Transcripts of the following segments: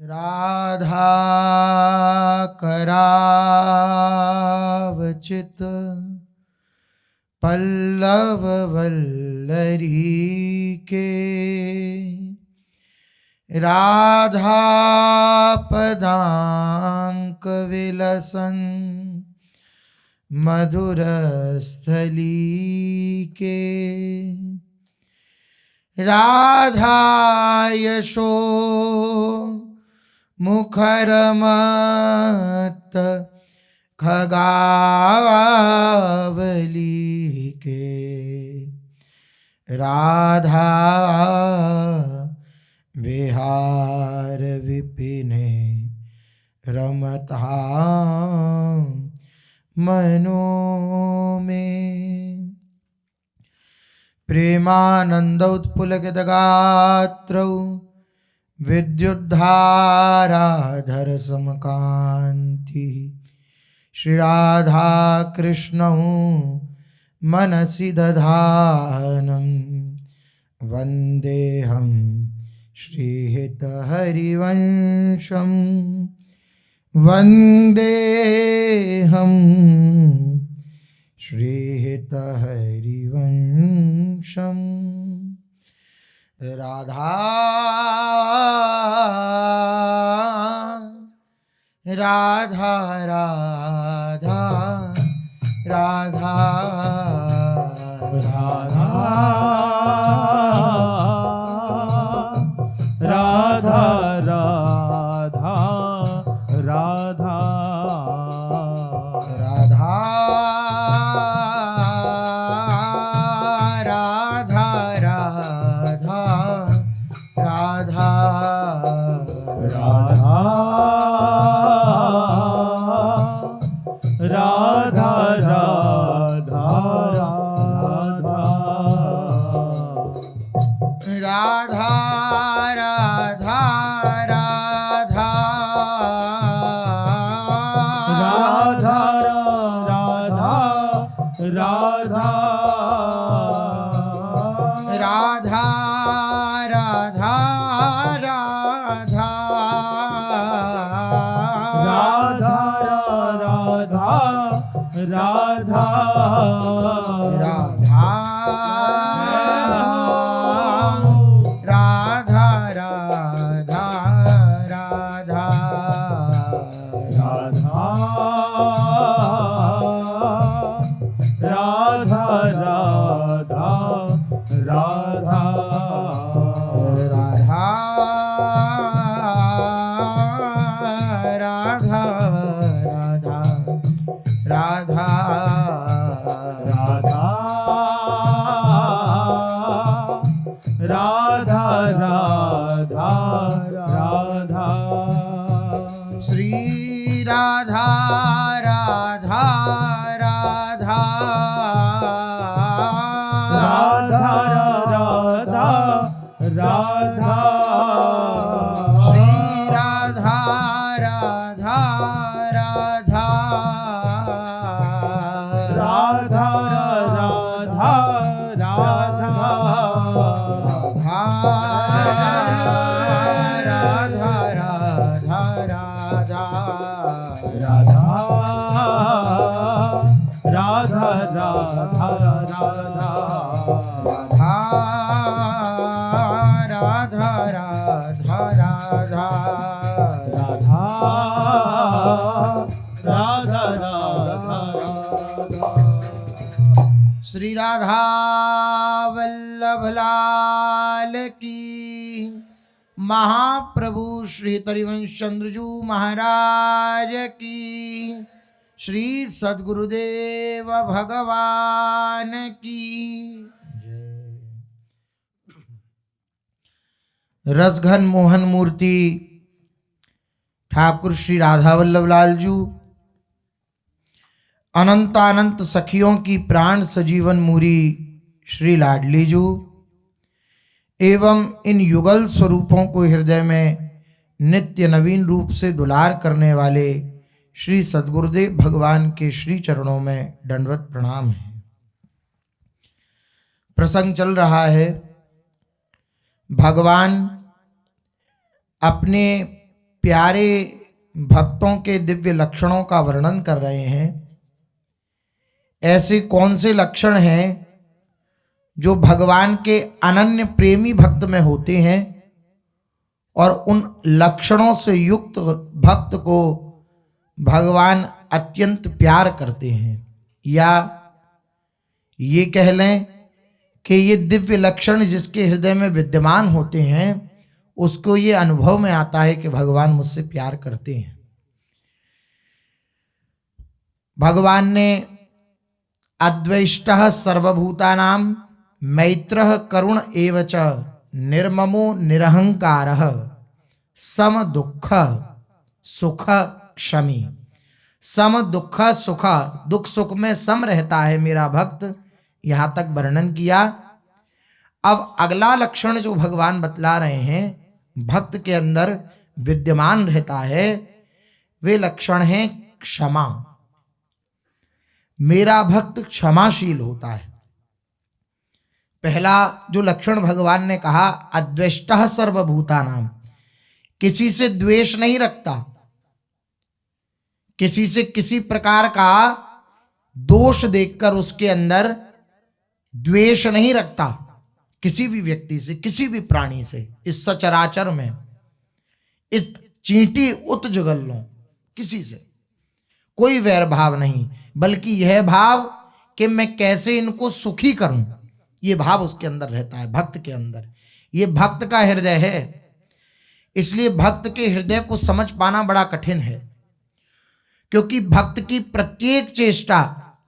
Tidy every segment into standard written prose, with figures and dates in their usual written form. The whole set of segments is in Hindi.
राधा करावचित पल्लव वल्लरी के, राधा पदांक विलसन मधुर स्थली के, राधा यशो मुखरमत खगावली के, राधा विहार विपिने रमता मनो में, प्रेमानंद उत्पुलकितगात्रौ विद्युद्धाराधर समकांति, श्री राधा कृष्णौ मनसि दधानं वन्देऽहं श्रीहितहरिवंशं, वन्देऽहं श्रीहितहरिवंशम्। राधा राधा राधा राधा राधा राधा राधा राधा श्री राधा वल्लभ लाल की, महाप्रभु श्री हरिवंश चंद्रजू महाराज की, श्री सद्गुरुदेव भगवान की जय। रसघन मोहन मूर्ति ठाकुर श्री राधा वल्लभ लाल जू, अनंतानंत सखियों की प्राण सजीवन मूरी श्री लाडली जू, एवं इन युगल स्वरूपों को हृदय में नित्य नवीन रूप से दुलार करने वाले श्री सद्गुरुदेव भगवान के श्री चरणों में दंडवत प्रणाम है। प्रसंग चल रहा है, भगवान अपने प्यारे भक्तों के दिव्य लक्षणों का वर्णन कर रहे हैं। ऐसे कौन से लक्षण हैं जो भगवान के अनन्य प्रेमी भक्त में होते हैं और उन लक्षणों से युक्त भक्त को भगवान अत्यंत प्यार करते हैं, या ये कह लें कि ये दिव्य लक्षण जिसके हृदय में विद्यमान होते हैं उसको ये अनुभव में आता है कि भगवान मुझसे प्यार करते हैं। भगवान ने अद्वेष्टः सर्वभूतानां मैत्रः करुण एव च निर्ममो निरहंकारः सम दुःख सुख क्षमी। सम दुःख सुख, दुख सुख में सम रहता है मेरा भक्त, यहां तक वर्णन किया। अब अगला लक्षण जो भगवान बतला रहे हैं भक्त के अंदर विद्यमान रहता है, वे लक्षण है क्षमा। मेरा भक्त क्षमाशील होता है। पहला जो लक्षण भगवान ने कहा अद्वेष्टः सर्वभूतानां, किसी से द्वेष नहीं रखता, किसी से किसी प्रकार का दोष देखकर उसके अंदर द्वेष नहीं रखता, किसी भी व्यक्ति से, किसी भी प्राणी से, इस सचराचर में, इस चींटी उत जुगल्लों, किसी से कोई वैर भाव नहीं, बल्कि यह भाव कि मैं कैसे इनको सुखी करूं, यह भाव उसके अंदर रहता है भक्त के अंदर। यह भक्त का हृदय है। इसलिए भक्त के हृदय को समझ पाना बड़ा कठिन है, क्योंकि भक्त की प्रत्येक चेष्टा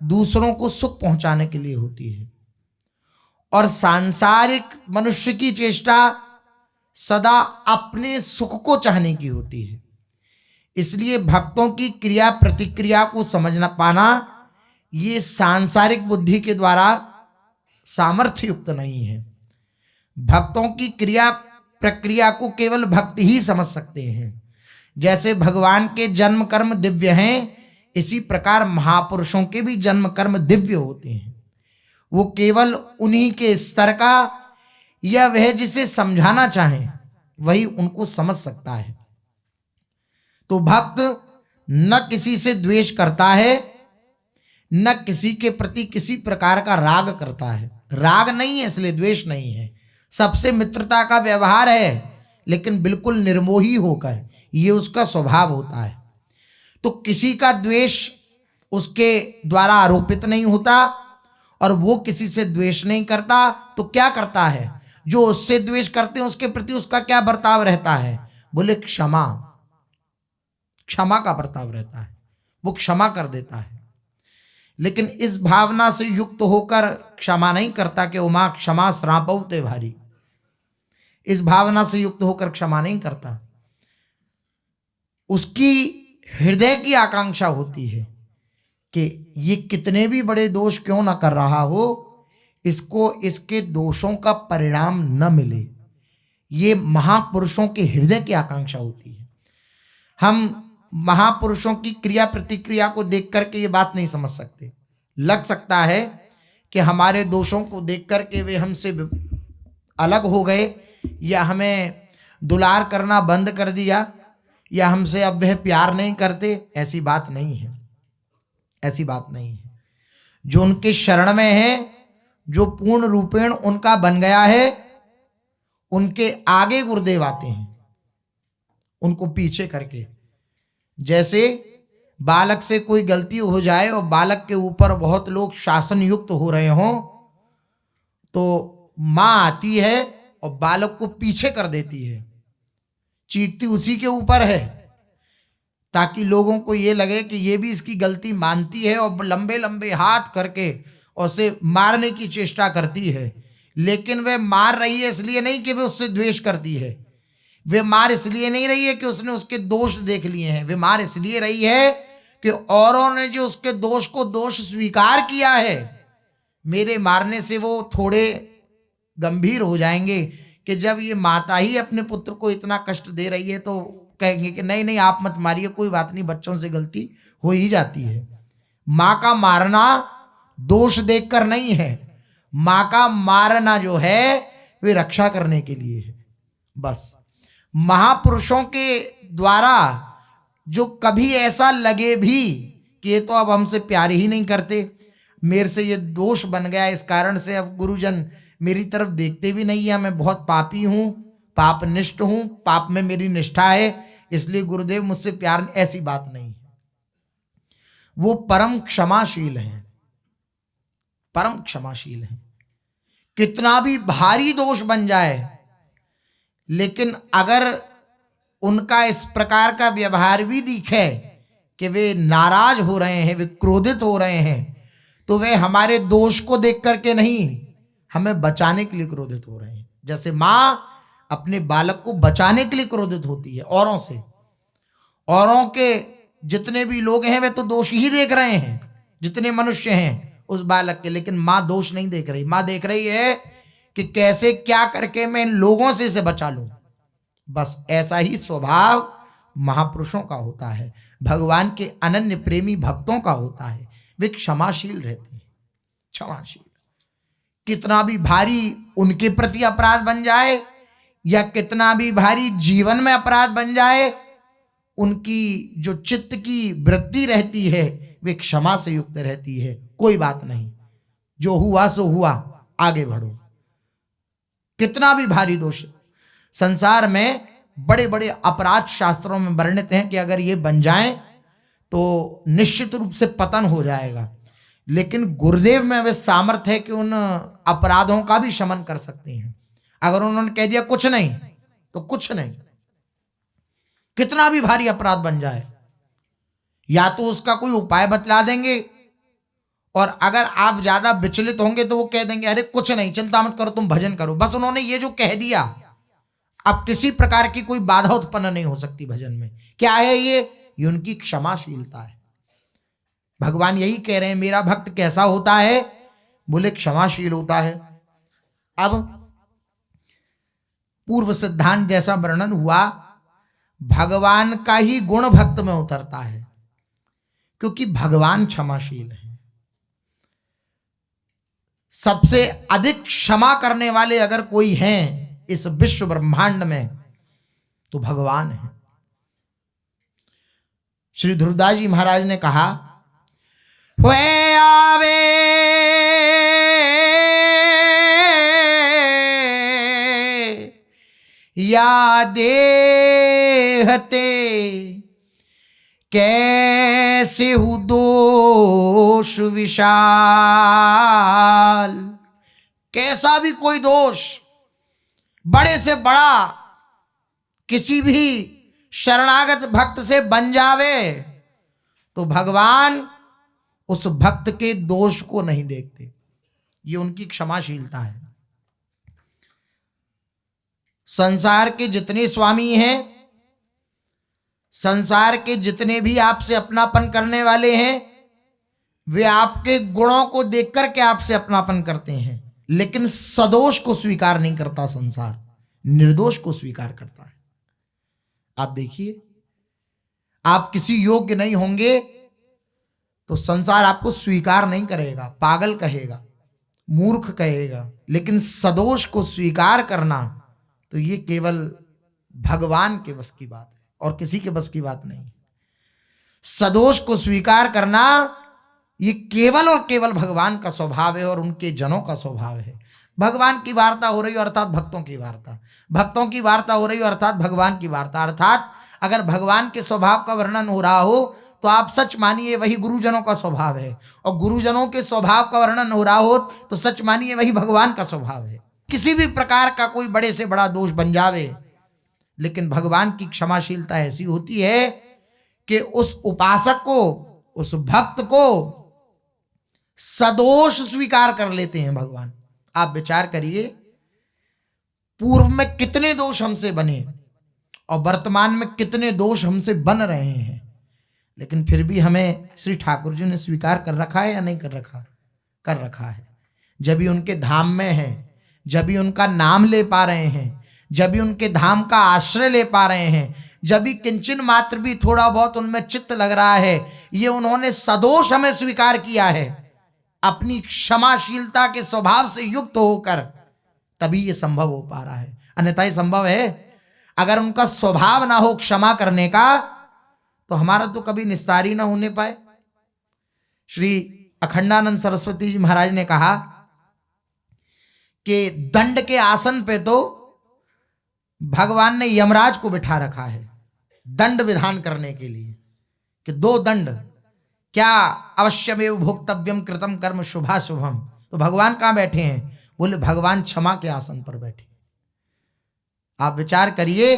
दूसरों को सुख पहुंचाने के लिए होती है और सांसारिक मनुष्य की चेष्टा सदा अपने सुख को चाहने की होती है। इसलिए भक्तों की क्रिया प्रतिक्रिया को समझना पाना ये सांसारिक बुद्धि के द्वारा सामर्थ्य युक्त नहीं है। भक्तों की क्रिया प्रक्रिया को केवल भक्त ही समझ सकते हैं। जैसे भगवान के जन्म कर्म दिव्य हैं, इसी प्रकार महापुरुषों के भी जन्म कर्म दिव्य होते हैं। वो केवल उन्हीं के स्तर का या वह जिसे समझाना चाहे वही उनको समझ सकता है। तो भक्त न किसी से द्वेष करता है, न किसी के प्रति किसी प्रकार का राग करता है। राग नहीं है इसलिए द्वेष नहीं है। सबसे मित्रता का व्यवहार है, लेकिन बिल्कुल निर्मोही होकर, ये उसका स्वभाव होता है। तो किसी का द्वेष उसके द्वारा आरोपित नहीं होता और वो किसी से द्वेष नहीं करता। तो क्या करता है? जो उससे द्वेष करते हैं उसके प्रति उसका क्या बर्ताव रहता है? बोले क्षमा। क्षमा का बर्ताव रहता है, वो क्षमा कर देता है। लेकिन इस भावना से युक्त होकर क्षमा नहीं करता कि उमा क्षमा श्रापौ ते भारी। इस भावना से युक्त होकर क्षमा नहीं करता। उसकी हृदय की आकांक्षा होती है कि ये कितने भी बड़े दोष क्यों ना कर रहा हो, इसको इसके दोषों का परिणाम न मिले। ये महापुरुषों के हृदय की आकांक्षा होती है। हम महापुरुषों की क्रिया प्रतिक्रिया को देख करके ये बात नहीं समझ सकते। लग सकता है कि हमारे दोषों को देख करके वे हमसे अलग हो गए, या हमें दुलार करना बंद कर दिया, या हमसे अब वह प्यार नहीं करते। ऐसी बात नहीं है, ऐसी बात नहीं है। जो उनके शरण में है, जो पूर्ण रूपेण उनका बन गया है, उनके आगे गुरुदेव आते हैं उनको पीछे करके। जैसे बालक से कोई गलती हो जाए और बालक के ऊपर बहुत लोग शासन युक्त हो रहे हों, तो माँ आती है और बालक को पीछे कर देती है। चीखती उसी के ऊपर है, ताकि लोगों को ये लगे कि ये भी इसकी गलती मानती है और लंबे लंबे हाथ करके उसे मारने की चेष्टा करती है। लेकिन वह मार रही है इसलिए नहीं कि वह उससे द्वेष करती है। वे मार इसलिए नहीं रही है कि उसने उसके दोष देख लिए हैं। वे मार इसलिए रही है कि औरों ने जो उसके दोष को दोष स्वीकार किया है, मेरे मारने से वो थोड़े गंभीर हो जाएंगे कि जब ये माता ही अपने पुत्र को इतना कष्ट दे रही है तो कहेंगे कि नहीं नहीं आप मत मारिए, कोई बात नहीं, बच्चों से गलती हो ही जाती है। माँ का मारना दोष देखकर नहीं है, माँ का मारना जो है वे रक्षा करने के लिए है। बस महापुरुषों के द्वारा जो कभी ऐसा लगे भी कि ये तो अब हमसे प्यार ही नहीं करते, मेरे से ये दोष बन गया, इस कारण से अब गुरुजन मेरी तरफ देखते भी नहीं है, मैं बहुत पापी हूं, पापनिष्ठ हूं, पाप में मेरी निष्ठा है, इसलिए गुरुदेव मुझसे प्यार, ऐसी बात नहीं है। वो परम क्षमाशील हैं, परम क्षमाशील हैं। कितना भी भारी दोष बन जाए, लेकिन अगर उनका इस प्रकार का व्यवहार भी दिखे कि वे नाराज हो रहे हैं, वे क्रोधित हो रहे हैं, तो वे हमारे दोष को देख करके नहीं, हमें बचाने के लिए क्रोधित हो रहे हैं। जैसे माँ अपने बालक को बचाने के लिए क्रोधित होती है औरों से, औरों के जितने भी लोग हैं वे तो दोष ही देख रहे हैं, जितने मनुष्य हैं उस बालक के, लेकिन माँ दोष नहीं देख रही। माँ देख रही है कि कैसे क्या करके मैं इन लोगों से इसे बचा लूं। बस ऐसा ही स्वभाव महापुरुषों का होता है, भगवान के अनन्य प्रेमी भक्तों का होता है। वे क्षमाशील रहते हैं, क्षमाशील। कितना भी भारी उनके प्रति अपराध बन जाए या कितना भी भारी जीवन में अपराध बन जाए, उनकी जो चित्त की वृत्ति रहती है वे क्षमा से युक्त रहती है। कोई बात नहीं, जो हुआ सो हुआ, आगे बढ़ो। कितना भी भारी दोष, संसार में बड़े बड़े अपराध शास्त्रों में वर्णित हैं कि अगर ये बन जाएं तो निश्चित रूप से पतन हो जाएगा, लेकिन गुरुदेव में वे सामर्थ्य है कि उन अपराधों का भी शमन कर सकते हैं। अगर उन्होंने कह दिया कुछ नहीं तो कुछ नहीं, कितना भी भारी अपराध बन जाए, या तो उसका कोई उपाय बतला देंगे, और अगर आप ज्यादा विचलित होंगे तो वो कह देंगे अरे कुछ नहीं, चिंता मत करो, तुम भजन करो। बस उन्होंने ये जो कह दिया, अब किसी प्रकार की कोई बाधा उत्पन्न नहीं हो सकती भजन में। क्या है ये उनकी क्षमाशीलता है। भगवान यही कह रहे हैं, मेरा भक्त कैसा होता है, बोले क्षमाशील होता है। अब पूर्व सिद्धांत जैसा वर्णन हुआ, भगवान का ही गुण भक्त में उतरता है, क्योंकि भगवान क्षमाशील है। सबसे अधिक क्षमा करने वाले अगर कोई हैं इस विश्व ब्रह्मांड में तो भगवान है। श्री ध्रुवदास जी महाराज ने कहा, वे आवे या देहते कैसे हु दोष विशाल। कैसा भी कोई दोष बड़े से बड़ा किसी भी शरणागत भक्त से बन जावे तो भगवान उस भक्त के दोष को नहीं देखते। ये उनकी क्षमाशीलता है। संसार के जितने स्वामी हैं, संसार के जितने भी आपसे अपनापन करने वाले हैं, वे आपके गुणों को देख करके आपसे अपनापन करते हैं, लेकिन सदोष को स्वीकार नहीं करता। संसार निर्दोष को स्वीकार करता है। आप देखिए, आप किसी योग्य नहीं होंगे तो संसार आपको स्वीकार नहीं करेगा, पागल कहेगा, मूर्ख कहेगा, लेकिन सदोष को स्वीकार करना तो ये केवल भगवान के बस की बात है और किसी के बस की बात नहीं। सदोष को स्वीकार करना ये केवल और केवल भगवान का स्वभाव है और उनके जनों का स्वभाव है। भगवान की वार्ता हो रही हो अर्थात भक्तों की वार्ता, भक्तों की वार्ता हो रही हो अर्थात भगवान की वार्ता। अर्थात अगर भगवान के स्वभाव का वर्णन हो रहा हो तो आप सच मानिए वही गुरुजनों का स्वभाव है, और गुरुजनों के स्वभाव का वर्णन हो रहा हो तो सच मानिए वही भगवान का स्वभाव है। किसी भी प्रकार का कोई बड़े से बड़ा दोष बन जावे, लेकिन भगवान की क्षमाशीलता ऐसी होती है कि उस उपासक को, उस भक्त को सदोष स्वीकार कर लेते हैं भगवान। आप विचार करिए, पूर्व में कितने दोष हमसे बने और वर्तमान में कितने दोष हमसे बन रहे हैं, लेकिन फिर भी हमें श्री ठाकुर जी ने स्वीकार कर रखा है या नहीं कर रखा? कर रखा है। जब भी उनके धाम में हैं, जब भी उनका नाम ले पा रहे हैं, जब भी उनके धाम का आश्रय ले पा रहे हैं, जब भी किंचन मात्र भी थोड़ा बहुत उनमें चित्त लग रहा है, ये उन्होंने सदोष हमें स्वीकार किया है अपनी क्षमाशीलता के स्वभाव से युक्त होकर, तभी ये संभव हो पा रहा है। अन्यथा ये संभव है? अगर उनका स्वभाव ना हो क्षमा करने का, तो हमारा तो कभी निस्तार ही ना होने पाए। श्री अखंडानंद सरस्वती जी महाराज ने कहा कि दंड के आसन पे तो भगवान ने यमराज को बिठा रखा है दंड विधान करने के लिए, कि 2 दंड, क्या अवश्यमेव भोक्तव्यम कृतम कर्म शुभाशुभम। तो भगवान कहां बैठे हैं? बोले भगवान क्षमा के आसन पर बैठे। आप विचार करिए,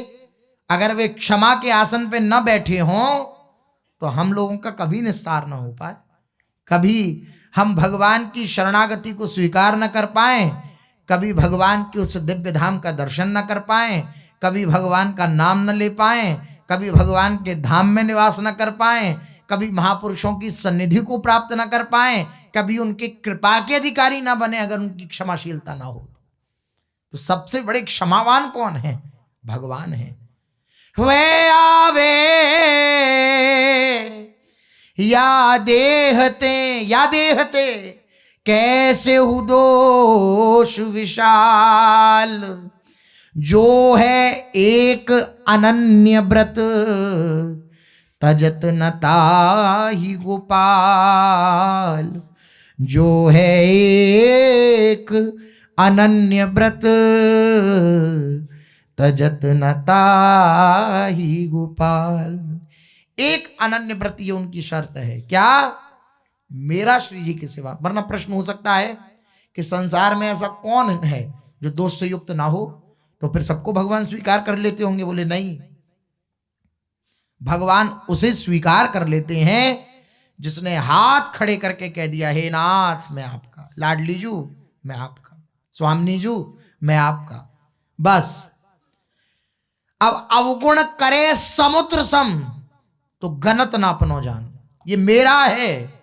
अगर वे क्षमा के आसन पे न बैठे हों तो हम लोगों का कभी निस्तार ना हो पाए, कभी हम भगवान की शरणागति को स्वीकार न कर पाए, कभी भगवान की उस दिव्य धाम का दर्शन न कर पाए, कभी भगवान का नाम न ले पाए, कभी भगवान के धाम में निवास न कर पाए, कभी महापुरुषों की सन्निधि को प्राप्त न कर पाए, कभी उनकी कृपा के अधिकारी ना बने अगर उनकी क्षमाशीलता ना हो। तो सबसे बड़े क्षमावान कौन है? भगवान है। वे आवे या देहते कैसे हु दोष विशाल, जो है एक अनन्य व्रत तजत न ताहि गोपाल, जो है एक अनन्य व्रत तजत न ताहि गोपाल। एक अनन्य व्रत ये उनकी शर्त है। क्या? मेरा श्री जी के सिवा। वरना प्रश्न हो सकता है कि संसार में ऐसा कौन है जो दोष से युक्त ना हो, तो फिर सबको भगवान स्वीकार कर लेते होंगे। बोले नहीं, भगवान उसे स्वीकार कर लेते हैं जिसने हाथ खड़े करके कह दिया, हे नाथ मैं आपका, लाडली जू मैं आपका, स्वामी जू मैं आपका। बस अब अवगुण करे समुद्र सम, तो गनत ना अपनो जान, ये मेरा है।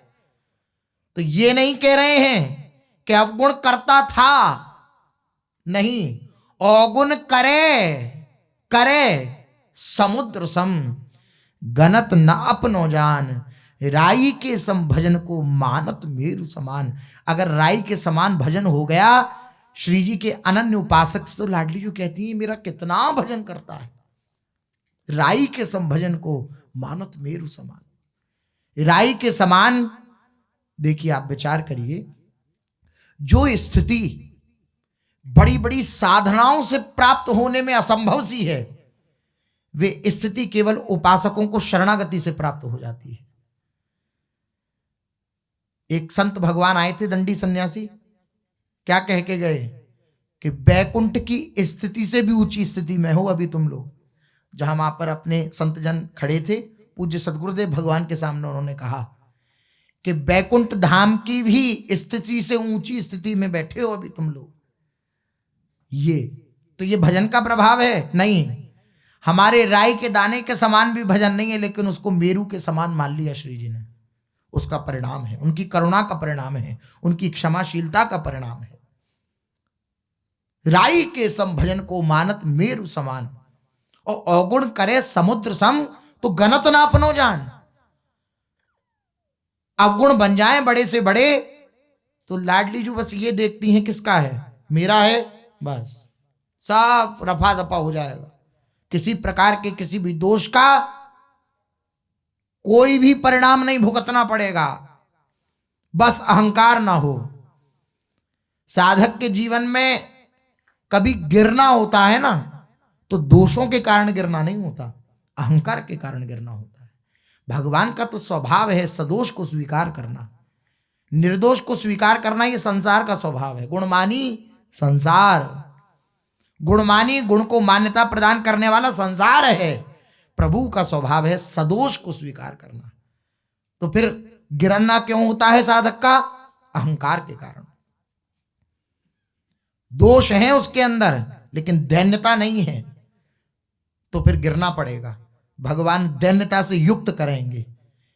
तो ये नहीं कह रहे हैं कि अवगुण करता था, नहीं, अवगुण करे समुद्र सम, गनत न अपनो जान, राई के सम भजन को मानत मेरु समान। अगर राई के समान भजन हो गया श्री जी के अनन्य उपासक से, तो लाडली जी कहती है मेरा कितना भजन करता है। राई के सम भजन को मानत मेरु समान। राई के समान, देखिए आप विचार करिए, जो स्थिति बड़ी बड़ी साधनाओं से प्राप्त होने में असंभव सी है, वे स्थिति केवल उपासकों को शरणागति से प्राप्त हो जाती है। एक संत भगवान आए थे, दंडी सन्यासी, क्या कह के गए कि बैकुंठ की स्थिति से भी ऊंची स्थिति में हो अभी तुम लोग। जहां वहां पर अपने संत जन खड़े थे, पूज्य सदगुरुदेव भगवान के सामने उन्होंने कहा कि बैकुंठ धाम की भी स्थिति से ऊंची स्थिति में बैठे हो अभी तुम लोग। ये भजन का प्रभाव है? नहीं, हमारे राई के दाने के समान भी भजन नहीं है, लेकिन उसको मेरू के समान मान लिया श्री जी ने। उसका परिणाम है, उनकी करुणा का परिणाम है, उनकी क्षमाशीलता का परिणाम है। राई के सम भजन को मानत मेरु समान, और अवगुण करे समुद्र सम, तो गनत ना अपनो जान। अवगुण बन जाए बड़े से बड़े, तो लाडली जो बस ये देखती हैं किसका है, मेरा है, बस सब रफा दफा हो जाएगा। किसी प्रकार के किसी भी दोष का कोई भी परिणाम नहीं भुगतना पड़ेगा, बस अहंकार ना हो। साधक के जीवन में कभी गिरना होता है ना, तो दोषों के कारण गिरना नहीं होता, अहंकार के कारण गिरना होता है। भगवान का तो स्वभाव है सदोष को स्वीकार करना, निर्दोष को स्वीकार करना, ये संसार का स्वभाव है। गुणमानी संसार, गुणमानी, गुण को मान्यता प्रदान करने वाला संसार है। प्रभु का स्वभाव है सदोष को स्वीकार करना। तो फिर गिरना क्यों होता है साधक का? अहंकार के कारण। दोष है उसके अंदर लेकिन दैन्यता नहीं है, तो फिर गिरना पड़ेगा। भगवान दैन्यता से युक्त करेंगे,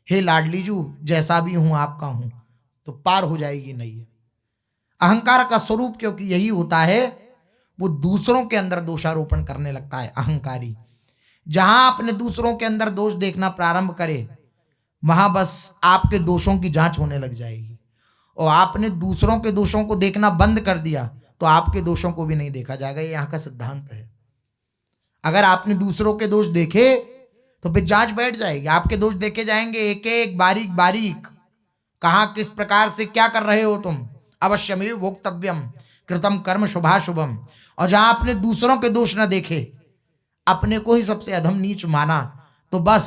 हे लाडली जू जैसा भी हूं आपका हूं, तो पार हो जाएगी नैया। अहंकार का स्वरूप क्योंकि यही होता है, वो दूसरों के अंदर दोषारोपण करने लगता है। अहंकारी जहां अपने दूसरों के अंदर दोष देखना प्रारंभ करे, वहां बस आपके दोषों की जांच होने लग जाएगी। और आपने दूसरों के दोषों को देखना बंद कर दिया तो आपके दोषों को भी नहीं देखा जाएगा। ये यहाँ का सिद्धांत है। अगर आपने दूसरों के दोष देखे तो फिर जांच बैठ जाएगी, आपके दोष देखे जाएंगे एक एक बारीक बारीक, कहाँ किस प्रकार से क्या कर रहे हो तुम। अवश्यमेव भोक्तव्यम कृतम कर्म शुभाशुभम। और जहां आपने दूसरों के दोष न देखे, अपने को ही सबसे अधम नीच माना, तो बस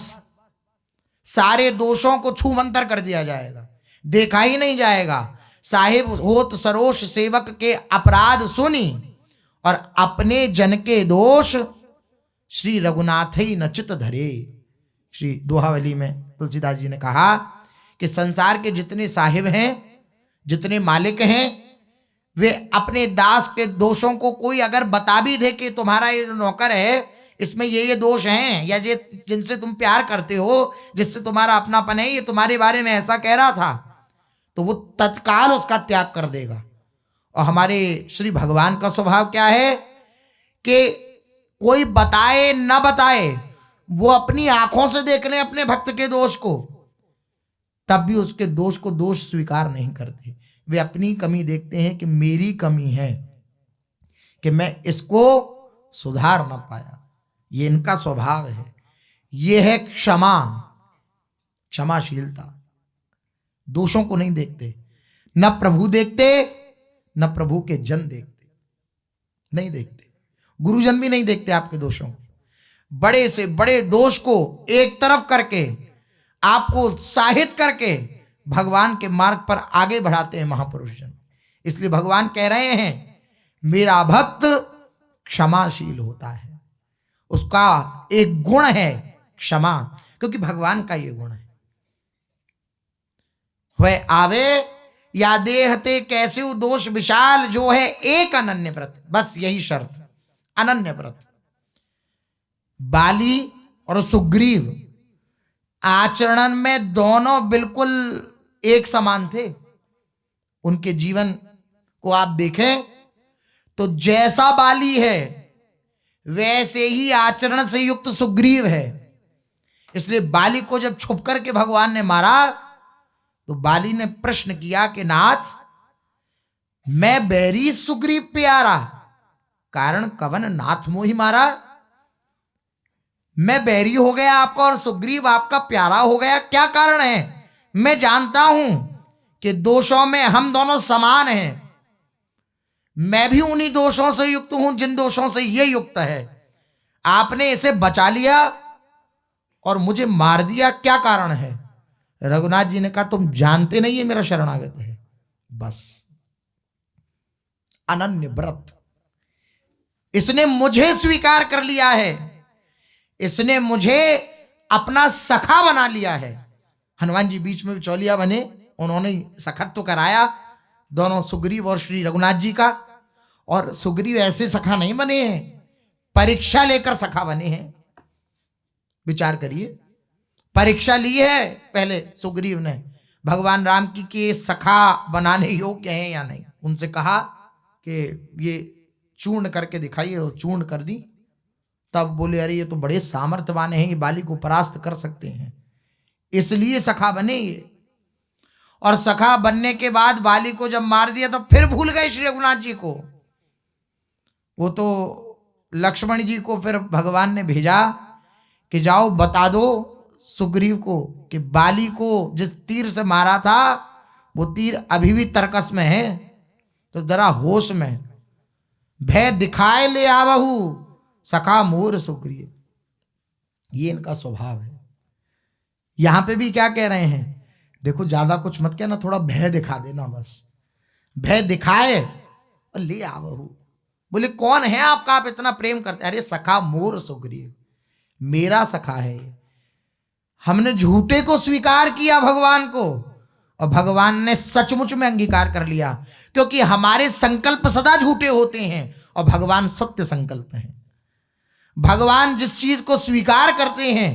सारे दोषों को छूमंतर कर दिया जाएगा, देखा ही नहीं जाएगा। साहिब होत सरोष सेवक के अपराध सुनी, और अपने जन के दोष श्री रघुनाथ ही नचित धरे। श्री दोहावली में तुलसीदास जी ने कहा कि संसार के जितने साहिब हैं, जितने मालिक हैं, वे अपने दास के दोषों को कोई अगर बता भी दे कि तुम्हारा ये जो नौकर है इसमें ये दोष हैं, या ये जिनसे तुम प्यार करते हो, जिससे तुम्हारा अपनापन है, ये तुम्हारे बारे में ऐसा कह रहा था, तो वो तत्काल उसका त्याग कर देगा। और हमारे श्री भगवान का स्वभाव क्या है कि कोई बताए न बताए, वो अपनी आंखों से देख लें अपने भक्त के दोष को, तब भी उसके दोष को दोष स्वीकार नहीं करते। वे अपनी कमी देखते हैं कि मेरी कमी है, कि मैं इसको सुधार ना पाया। ये इनका स्वभाव है, ये है क्षमा, क्षमाशीलता। दोषों को नहीं देखते, न प्रभु देखते न प्रभु के जन देखते, नहीं देखते। गुरुजन भी नहीं देखते आपके दोषों को। बड़े से बड़े दोष को एक तरफ करके, आपको उत्साहित करके भगवान के मार्ग पर आगे बढ़ाते हैं महापुरुष जन। इसलिए भगवान कह रहे हैं मेरा भक्त क्षमाशील होता है, उसका एक गुण है क्षमा, क्योंकि भगवान का ये गुण है। वह आवे या देहते कैसे दोष विशाल, जो है एक अनन्य व्रत, बस यही शर्त, अनन्य व्रत। बाली और सुग्रीव आचरण में दोनों बिल्कुल एक समान थे। उनके जीवन को आप देखें तो जैसा बाली है वैसे ही आचरण से युक्त सुग्रीव है। इसलिए बाली को जब छुप करके भगवान ने मारा तो बाली ने प्रश्न किया कि नाथ, मैं बैरी सुग्रीव प्यारा, कारण कवन नाथ मोहि मारा। मैं बैरी हो गया आपका और सुग्रीव आपका प्यारा हो गया, क्या कारण है? मैं जानता हूं कि दोषों में हम दोनों समान हैं, मैं भी उन्हीं दोषों से युक्त हूं जिन दोषों से ये युक्त है। आपने इसे बचा लिया और मुझे मार दिया, क्या कारण है? रघुनाथ जी ने कहा तुम जानते नहीं ये मेरा शरणागत है, बस अनन्य व्रत। इसने मुझे स्वीकार कर लिया है, इसने मुझे अपना सखा बना लिया है। हनुमान जी बीच में बिचौलिया बने, उन्होंने सखत्व कराया दोनों सुग्रीव और श्री रघुनाथ जी का। और सुग्रीव ऐसे सखा नहीं बने हैं, परीक्षा लेकर सखा बने हैं। विचार करिए, परीक्षा ली है पहले सुग्रीव ने भगवान राम की कि सखा बनाने योग्य हैं या नहीं। उनसे कहा कि ये चूर्ण करके दिखाइए, और चूर्ण कर दी। तब बोले अरे ये तो बड़े सामर्थ्यवान हैं, ये बाली को परास्त कर सकते हैं, इसलिए सखा बने ये। और सखा बनने के बाद बाली को जब मार दिया तो फिर भूल गए श्री रघुनाथ जी को। वो तो लक्ष्मण जी को फिर भगवान ने भेजा कि जाओ बता दो सुग्रीव को कि बाली को जिस तीर से मारा था वो तीर अभी भी तरकस में है, तो जरा होश में, भय दिखाए ले आवहु सखा मोर सुग्रीव। ये इनका स्वभाव है। यहां पे भी क्या कह रहे हैं, देखो ज्यादा कुछ मत कहना, थोड़ा भय दिखा देना, बस भय दिखाए और ले आवहु। बोले कौन है आपका, आप इतना प्रेम करते? अरे सखा मोर सुग्रीव, मेरा सखा है। हमने झूठे को स्वीकार किया भगवान को, और भगवान ने सचमुच में अंगीकार कर लिया, क्योंकि हमारे संकल्प सदा झूठे होते हैं और भगवान सत्य संकल्प है। भगवान जिस चीज को स्वीकार करते हैं,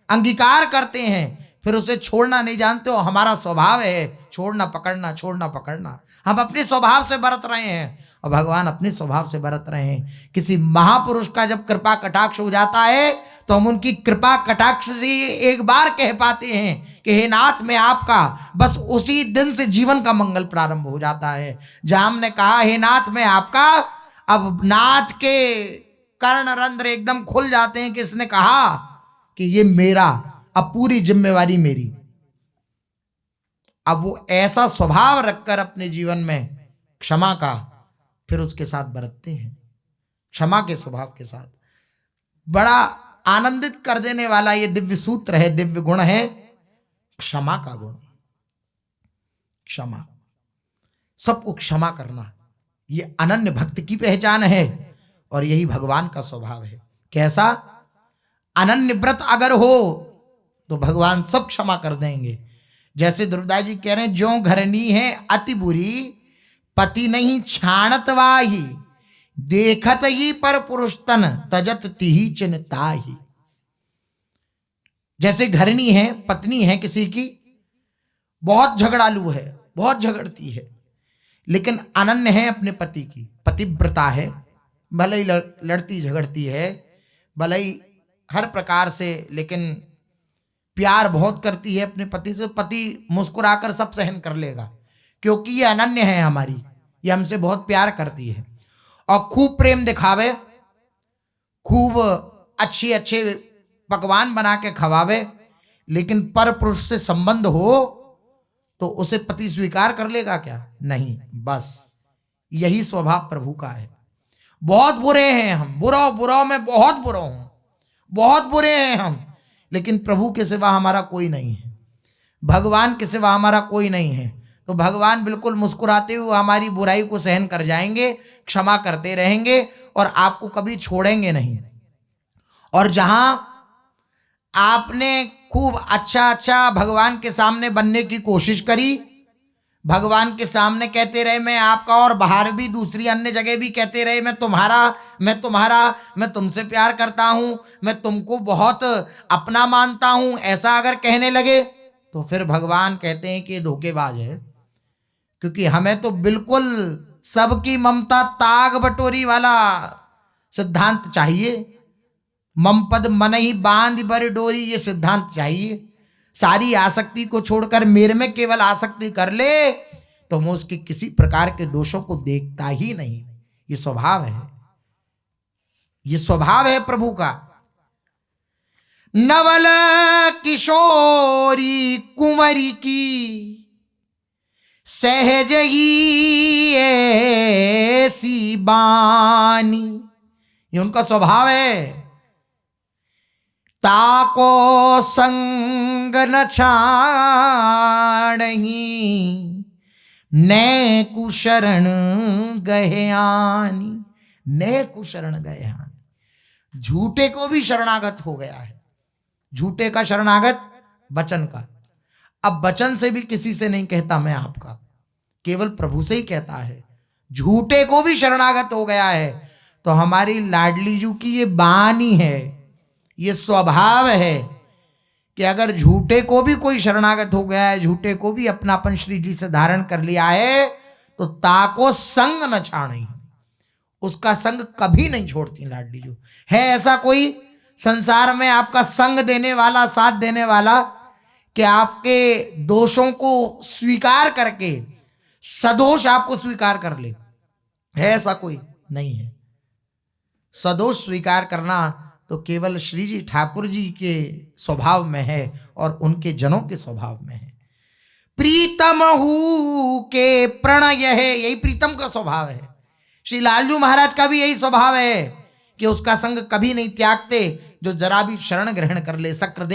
अंगीकार करते हैं, फिर उसे छोड़ना नहीं जानते। और हमारा स्वभाव है छोड़ना पकड़ना, छोड़ना पकड़ना। हम अपने स्वभाव से बरत रहे हैं और भगवान अपने स्वभाव से बरत रहे हैं। किसी महापुरुष का जब कृपा कटाक्ष हो जाता है तो हम उनकी कृपा कटाक्ष से एक बार कह पाते हैं कि हे नाथ मैं आपका, बस उसी दिन से जीवन का मंगल प्रारंभ हो जाता है। जहां हमने कहा हे नाथ मैं आपका, अब नाथ के कर्ण रंध्र एकदम खुल जाते हैं कि इसने कहा कि ये मेरा, अब पूरी जिम्मेवारी मेरी। अब वो ऐसा स्वभाव रखकर अपने जीवन में क्षमा का फिर उसके साथ बरतते हैं, क्षमा के स्वभाव के साथ। बड़ा आनंदित कर देने वाला ये दिव्य सूत्र है, दिव्य गुण है क्षमा का गुण। क्षमा, सबको क्षमा करना, ये अनन्य भक्त की पहचान है और यही भगवान का स्वभाव है। कैसा? अनन्य व्रत अगर हो तो भगवान सब क्षमा कर देंगे। जैसे दुर्दास जी कह रहे हैं, जो घरनी है अति बुरी, पति नहीं छाणत वाही, देखत ही पर पुरुष तन, तजत तिही चिन्हताही। जैसे घरनी है, पत्नी है किसी की, बहुत झगड़ालू है, बहुत झगड़ती है, लेकिन अनन्य है अपने पति की, पतिव्रता है, भले ही लड़ती झगड़ती है, भले ही हर प्रकार से, लेकिन प्यार बहुत करती है अपने पति से। पति मुस्कुराकर सब सहन कर लेगा क्योंकि ये अनन्य है हमारी, ये हमसे बहुत प्यार करती है और खूब प्रेम दिखावे, खूब अच्छे अच्छे पकवान बना के खवावे, लेकिन पर पुरुष से संबंध हो तो उसे पति स्वीकार कर लेगा क्या? नहीं। बस यही स्वभाव प्रभु का है। बहुत बुरे हैं हम, बुरा में बहुत बुरा हूं, बहुत बुरे हैं हम, लेकिन प्रभु के सिवा हमारा कोई नहीं है, भगवान के सिवा हमारा कोई नहीं है। तो भगवान बिल्कुल मुस्कुराते हुए हमारी बुराई को सहन कर जाएंगे, क्षमा करते रहेंगे और आपको कभी छोड़ेंगे नहीं। और जहां आपने खूब अच्छा भगवान के सामने बनने की कोशिश करी, भगवान के सामने कहते रहे मैं आपका, और बाहर भी दूसरी अन्य जगह भी कहते रहे मैं तुम्हारा, मैं तुमसे प्यार करता हूं, मैं तुमको बहुत अपना मानता हूं, ऐसा अगर कहने लगे तो फिर भगवान कहते हैं कि धोखेबाज है, क्योंकि हमें तो बिल्कुल सबकी ममता ताग बटोरी वाला सिद्धांत चाहिए। मम पद मन ही बांध बर डोरी, ये सिद्धांत चाहिए। सारी आसक्ति को छोड़कर मेरे में केवल आसक्ति कर ले तो मैं उसके किसी प्रकार के दोषों को देखता ही नहीं। ये स्वभाव है, ये स्वभाव है प्रभु का। नवल किशोरी कुंवरी की सहज ही ऐसी बानी, ये उनका स्वभाव है। ताको संग न छाड़ही, नै कुशरण गहयानी, नै कुशरण गहयानी। झूठे को भी शरणागत हो गया है। झूठे का शरणागत वचन का। अब वचन से भी किसी से नहीं कहता मैं आपका, केवल प्रभु से ही कहता है। झूठे को भी शरणागत हो गया है। तो हमारी लाडली जू की ये बानी है, ये स्वभाव है कि अगर झूठे को भी कोई शरणागत हो गया है, झूठे को भी अपनापन श्री जी से धारण कर लिया है, तो ताको संग न छाड़ी, उसका संग कभी नहीं छोड़ती लाडली जू। है ऐसा कोई संसार में आपका संग देने वाला, साथ देने वाला, कि आपके दोषों को स्वीकार करके सदोष आपको स्वीकार कर ले? है ऐसा कोई? नहीं है। सदोष स्वीकार करना तो केवल श्री जी ठाकुर जी के स्वभाव में है और उनके जनों के स्वभाव में है। प्रीतम हु के प्रणय है, यही प्रीतम का स्वभाव है। श्री लालजू महाराज का भी यही स्वभाव है कि उसका संग कभी नहीं त्यागते। जो जरा भी शरण ग्रहण कर ले, सक्र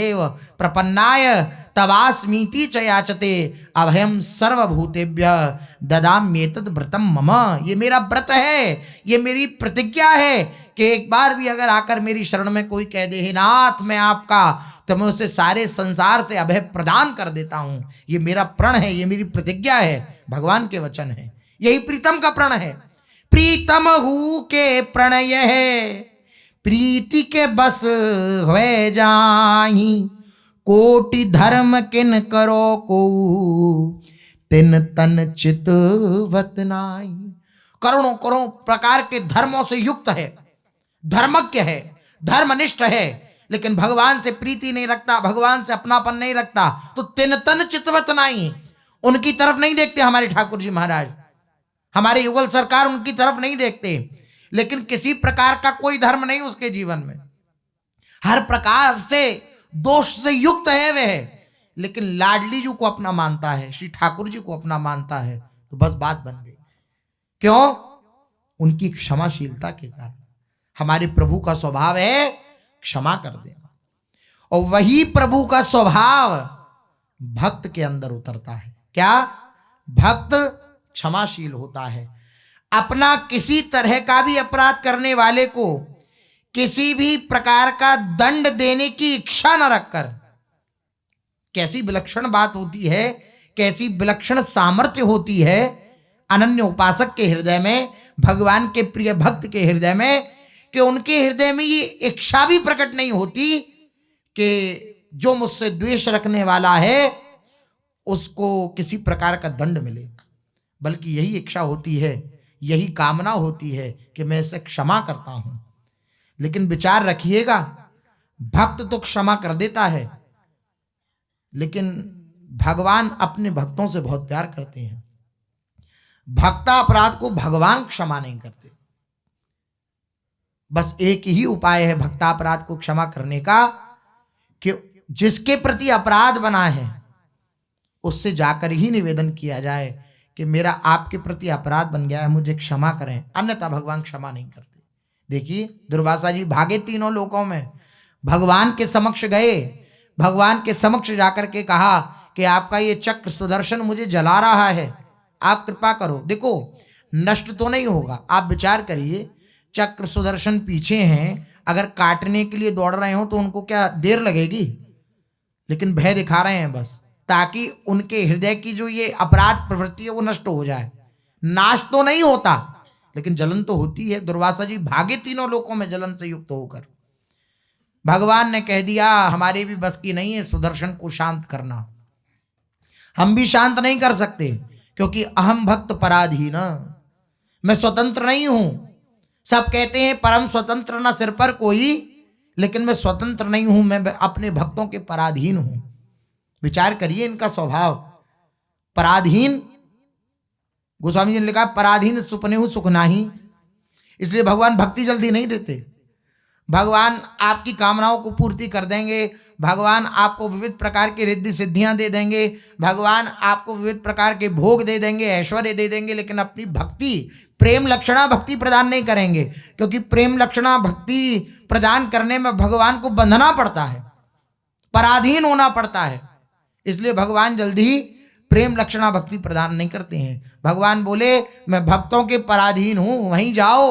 प्रपन्नाय तवास्मीति च याचते, अभयम सर्वभूतेभ्य ददाम्येतद् व्रतम मम। ये मेरा व्रत है, ये मेरी प्रतिज्ञा है कि एक बार भी अगर आकर मेरी शरण में कोई कह दे हे नाथ मैं आपका, तो मैं उसे सारे संसार से अभय प्रदान कर देता हूं। ये मेरा प्रण है, ये मेरी प्रतिज्ञा है, भगवान के वचन है। यही प्रीतम का प्रण है। प्रीतम हु के प्रणय है, प्रीति के बस हुए जाही, कोटि धर्म किन करो को, तिन तन चितवत नाई। करोड़ों करोड़ों प्रकार के धर्मों से युक्त है, धर्मज्ञ है, धर्मनिष्ठ है, लेकिन भगवान से प्रीति नहीं रखता, भगवान से अपनापन नहीं रखता, तो तिन तन चितवत नाई। उनकी तरफ नहीं देखते हमारे ठाकुर जी महाराज, हमारे युगल सरकार उनकी तरफ नहीं देखते। लेकिन किसी प्रकार का कोई धर्म नहीं उसके जीवन में, हर प्रकार से दोष से युक्त है वह, लेकिन लाडली जी को अपना मानता है, श्री ठाकुर जी को अपना मानता है, तो बस बात बन गई। क्यों? उनकी क्षमाशीलता के कारण। हमारे प्रभु का स्वभाव है क्षमा कर देना, और वही प्रभु का स्वभाव भक्त के अंदर उतरता है। क्या? भक्त क्षमाशील होता है। अपना किसी तरह का भी अपराध करने वाले को किसी भी प्रकार का दंड देने की इच्छा न रखकर, कैसी विलक्षण बात होती है, कैसी विलक्षण सामर्थ्य होती है अनन्य उपासक के हृदय में, भगवान के प्रिय भक्त के हृदय में, कि उनके हृदय में ये इच्छा भी प्रकट नहीं होती कि जो मुझसे द्वेष रखने वाला है उसको किसी प्रकार का दंड मिले, बल्कि यही इच्छा होती है, यही कामना होती है कि मैं इसे क्षमा करता हूं। लेकिन विचार रखिएगा, भक्त तो क्षमा कर देता है, लेकिन भगवान अपने भक्तों से बहुत प्यार करते हैं। भक्ता अपराध को भगवान क्षमा नहीं करते। बस एक ही उपाय है भक्ता अपराध को क्षमा करने का, कि जिसके प्रति अपराध बना है उससे जाकर ही निवेदन किया जाए कि मेरा आपके प्रति अपराध बन गया है, मुझे क्षमा करें, अन्यथा भगवान क्षमा नहीं करते। देखिए दुर्वासा जी भागे तीनों लोकों में, भगवान के समक्ष गए, भगवान के समक्ष जाकर के कहा कि आपका ये चक्र सुदर्शन मुझे जला रहा है, आप कृपा करो। देखो नष्ट तो नहीं होगा, आप विचार करिए, चक्र सुदर्शन पीछे हैं, अगर काटने के लिए दौड़ रहे हो तो उनको क्या देर लगेगी? लेकिन भय दिखा रहे हैं बस, ताकि उनके हृदय की जो ये अपराध प्रवृत्ति है वो नष्ट हो जाए। नाश तो नहीं होता, लेकिन जलन तो होती है। दुर्वासा जी भागे तीनों लोकों में जलन से युक्त होकर। भगवान ने कह दिया हमारे भी बस की नहीं है सुदर्शन को शांत करना, हम भी शांत नहीं कर सकते, क्योंकि अहम भक्त पराधीन, मैं स्वतंत्र नहीं हूं। सब कहते हैं परम स्वतंत्र न सिर पर कोई, लेकिन मैं स्वतंत्र नहीं हूं, मैं अपने भक्तों के पराधीन हूं। विचार करिए इनका स्वभाव, पराधीन। गोस्वामी जी ने लिखा पराधीन सुपनेहु सुख नाही, इसलिए भगवान भक्ति जल्दी नहीं देते। भगवान आपकी कामनाओं को पूर्ति कर देंगे, भगवान आपको विविध प्रकार की रिद्धि सिद्धियां दे देंगे, भगवान आपको विविध प्रकार के भोग दे देंगे, ऐश्वर्य दे देंगे, लेकिन अपनी भक्ति, प्रेम लक्षणा भक्ति प्रदान नहीं करेंगे, क्योंकि प्रेम लक्षणा भक्ति प्रदान करने में भगवान को बंधना पड़ता है, पराधीन होना पड़ता है। इसलिए भगवान जल्दी प्रेम लक्षणा भक्ति प्रदान नहीं करते हैं। भगवान बोले मैं भक्तों के पराधीन हूं, वहीं जाओ,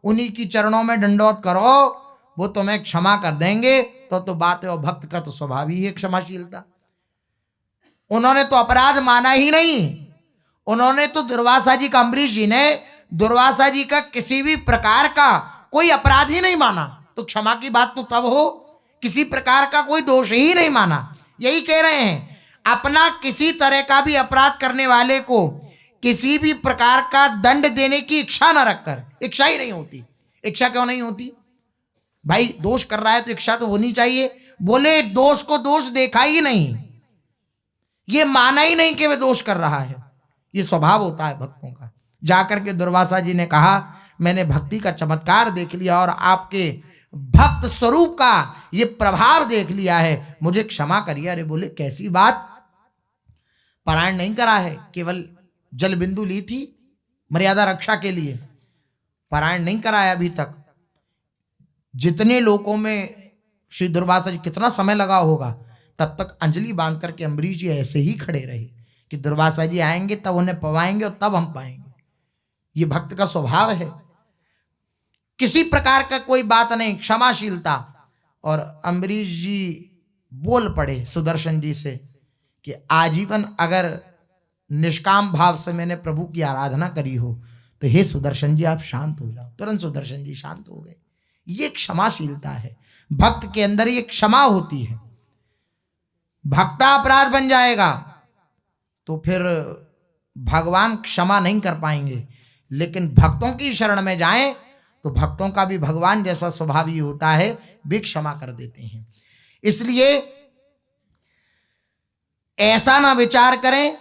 उन्हीं की चरणों में दंडौत करो, वो तुम्हें क्षमा कर देंगे। तो बात है, और भक्त का तो स्वभाव ही है क्षमाशीलता। उन्होंने तो अपराध माना ही नहीं, उन्होंने तो दुर्वासा जी का, अम्बरीश जी ने दुर्वासा जी का किसी भी प्रकार का कोई अपराध ही नहीं माना। तो क्षमा की बात तो तब हो, किसी प्रकार का कोई दोष ही नहीं माना। यही कह रहे हैं, अपना किसी तरह का भी अपराध करने वाले को किसी भी प्रकार का दंड देने की इच्छा ना रखकर, इच्छा ही नहीं होती। इच्छा क्यों नहीं होती भाई? दोष कर रहा है तो इच्छा तो होनी चाहिए। बोले दोष को दोष देखा ही नहीं, ये माना ही नहीं कि वह दोष कर रहा है। ये स्वभाव होता है भक्तों का। जाकर के दुर्वासा जी ने कहा मैंने भक्ति का चमत्कार देख लिया और आपके भक्त स्वरूप का ये प्रभाव देख लिया है, मुझे क्षमा करिए। अरे बोले कैसी बात, पारायण नहीं करा है, केवल जल बिंदु ली थी मर्यादा रक्षा के लिए, पारायण नहीं कराया अभी तक। जितने लोगों में श्री दुर्वासा जी, कितना समय लगा होगा, तब तक अंजलि बांध करके अम्बरीश जी ऐसे ही खड़े रहे कि दुर्वासा जी आएंगे तब उन्हें पवाएंगे और तब हम पाएंगे। ये भक्त का स्वभाव है, किसी प्रकार का कोई बात नहीं, क्षमाशीलता। और अम्बरीश जी बोल पड़े सुदर्शन जी से कि आजीवन अगर निष्काम भाव से मैंने प्रभु की आराधना करी हो तो हे सुदर्शन जी आप शांत हो जाओ। तुरंत सुदर्शन जी शांत हो गए। ये क्षमाशीलता है, भक्त के अंदर ये क्षमा होती है। भक्ता अपराध बन जाएगा तो फिर भगवान क्षमा नहीं कर पाएंगे, लेकिन भक्तों की शरण में जाएं तो भक्तों का भी भगवान जैसा स्वभाव ही होता है, भी क्षमा कर देते हैं। इसलिए ऐसा ना विचार करें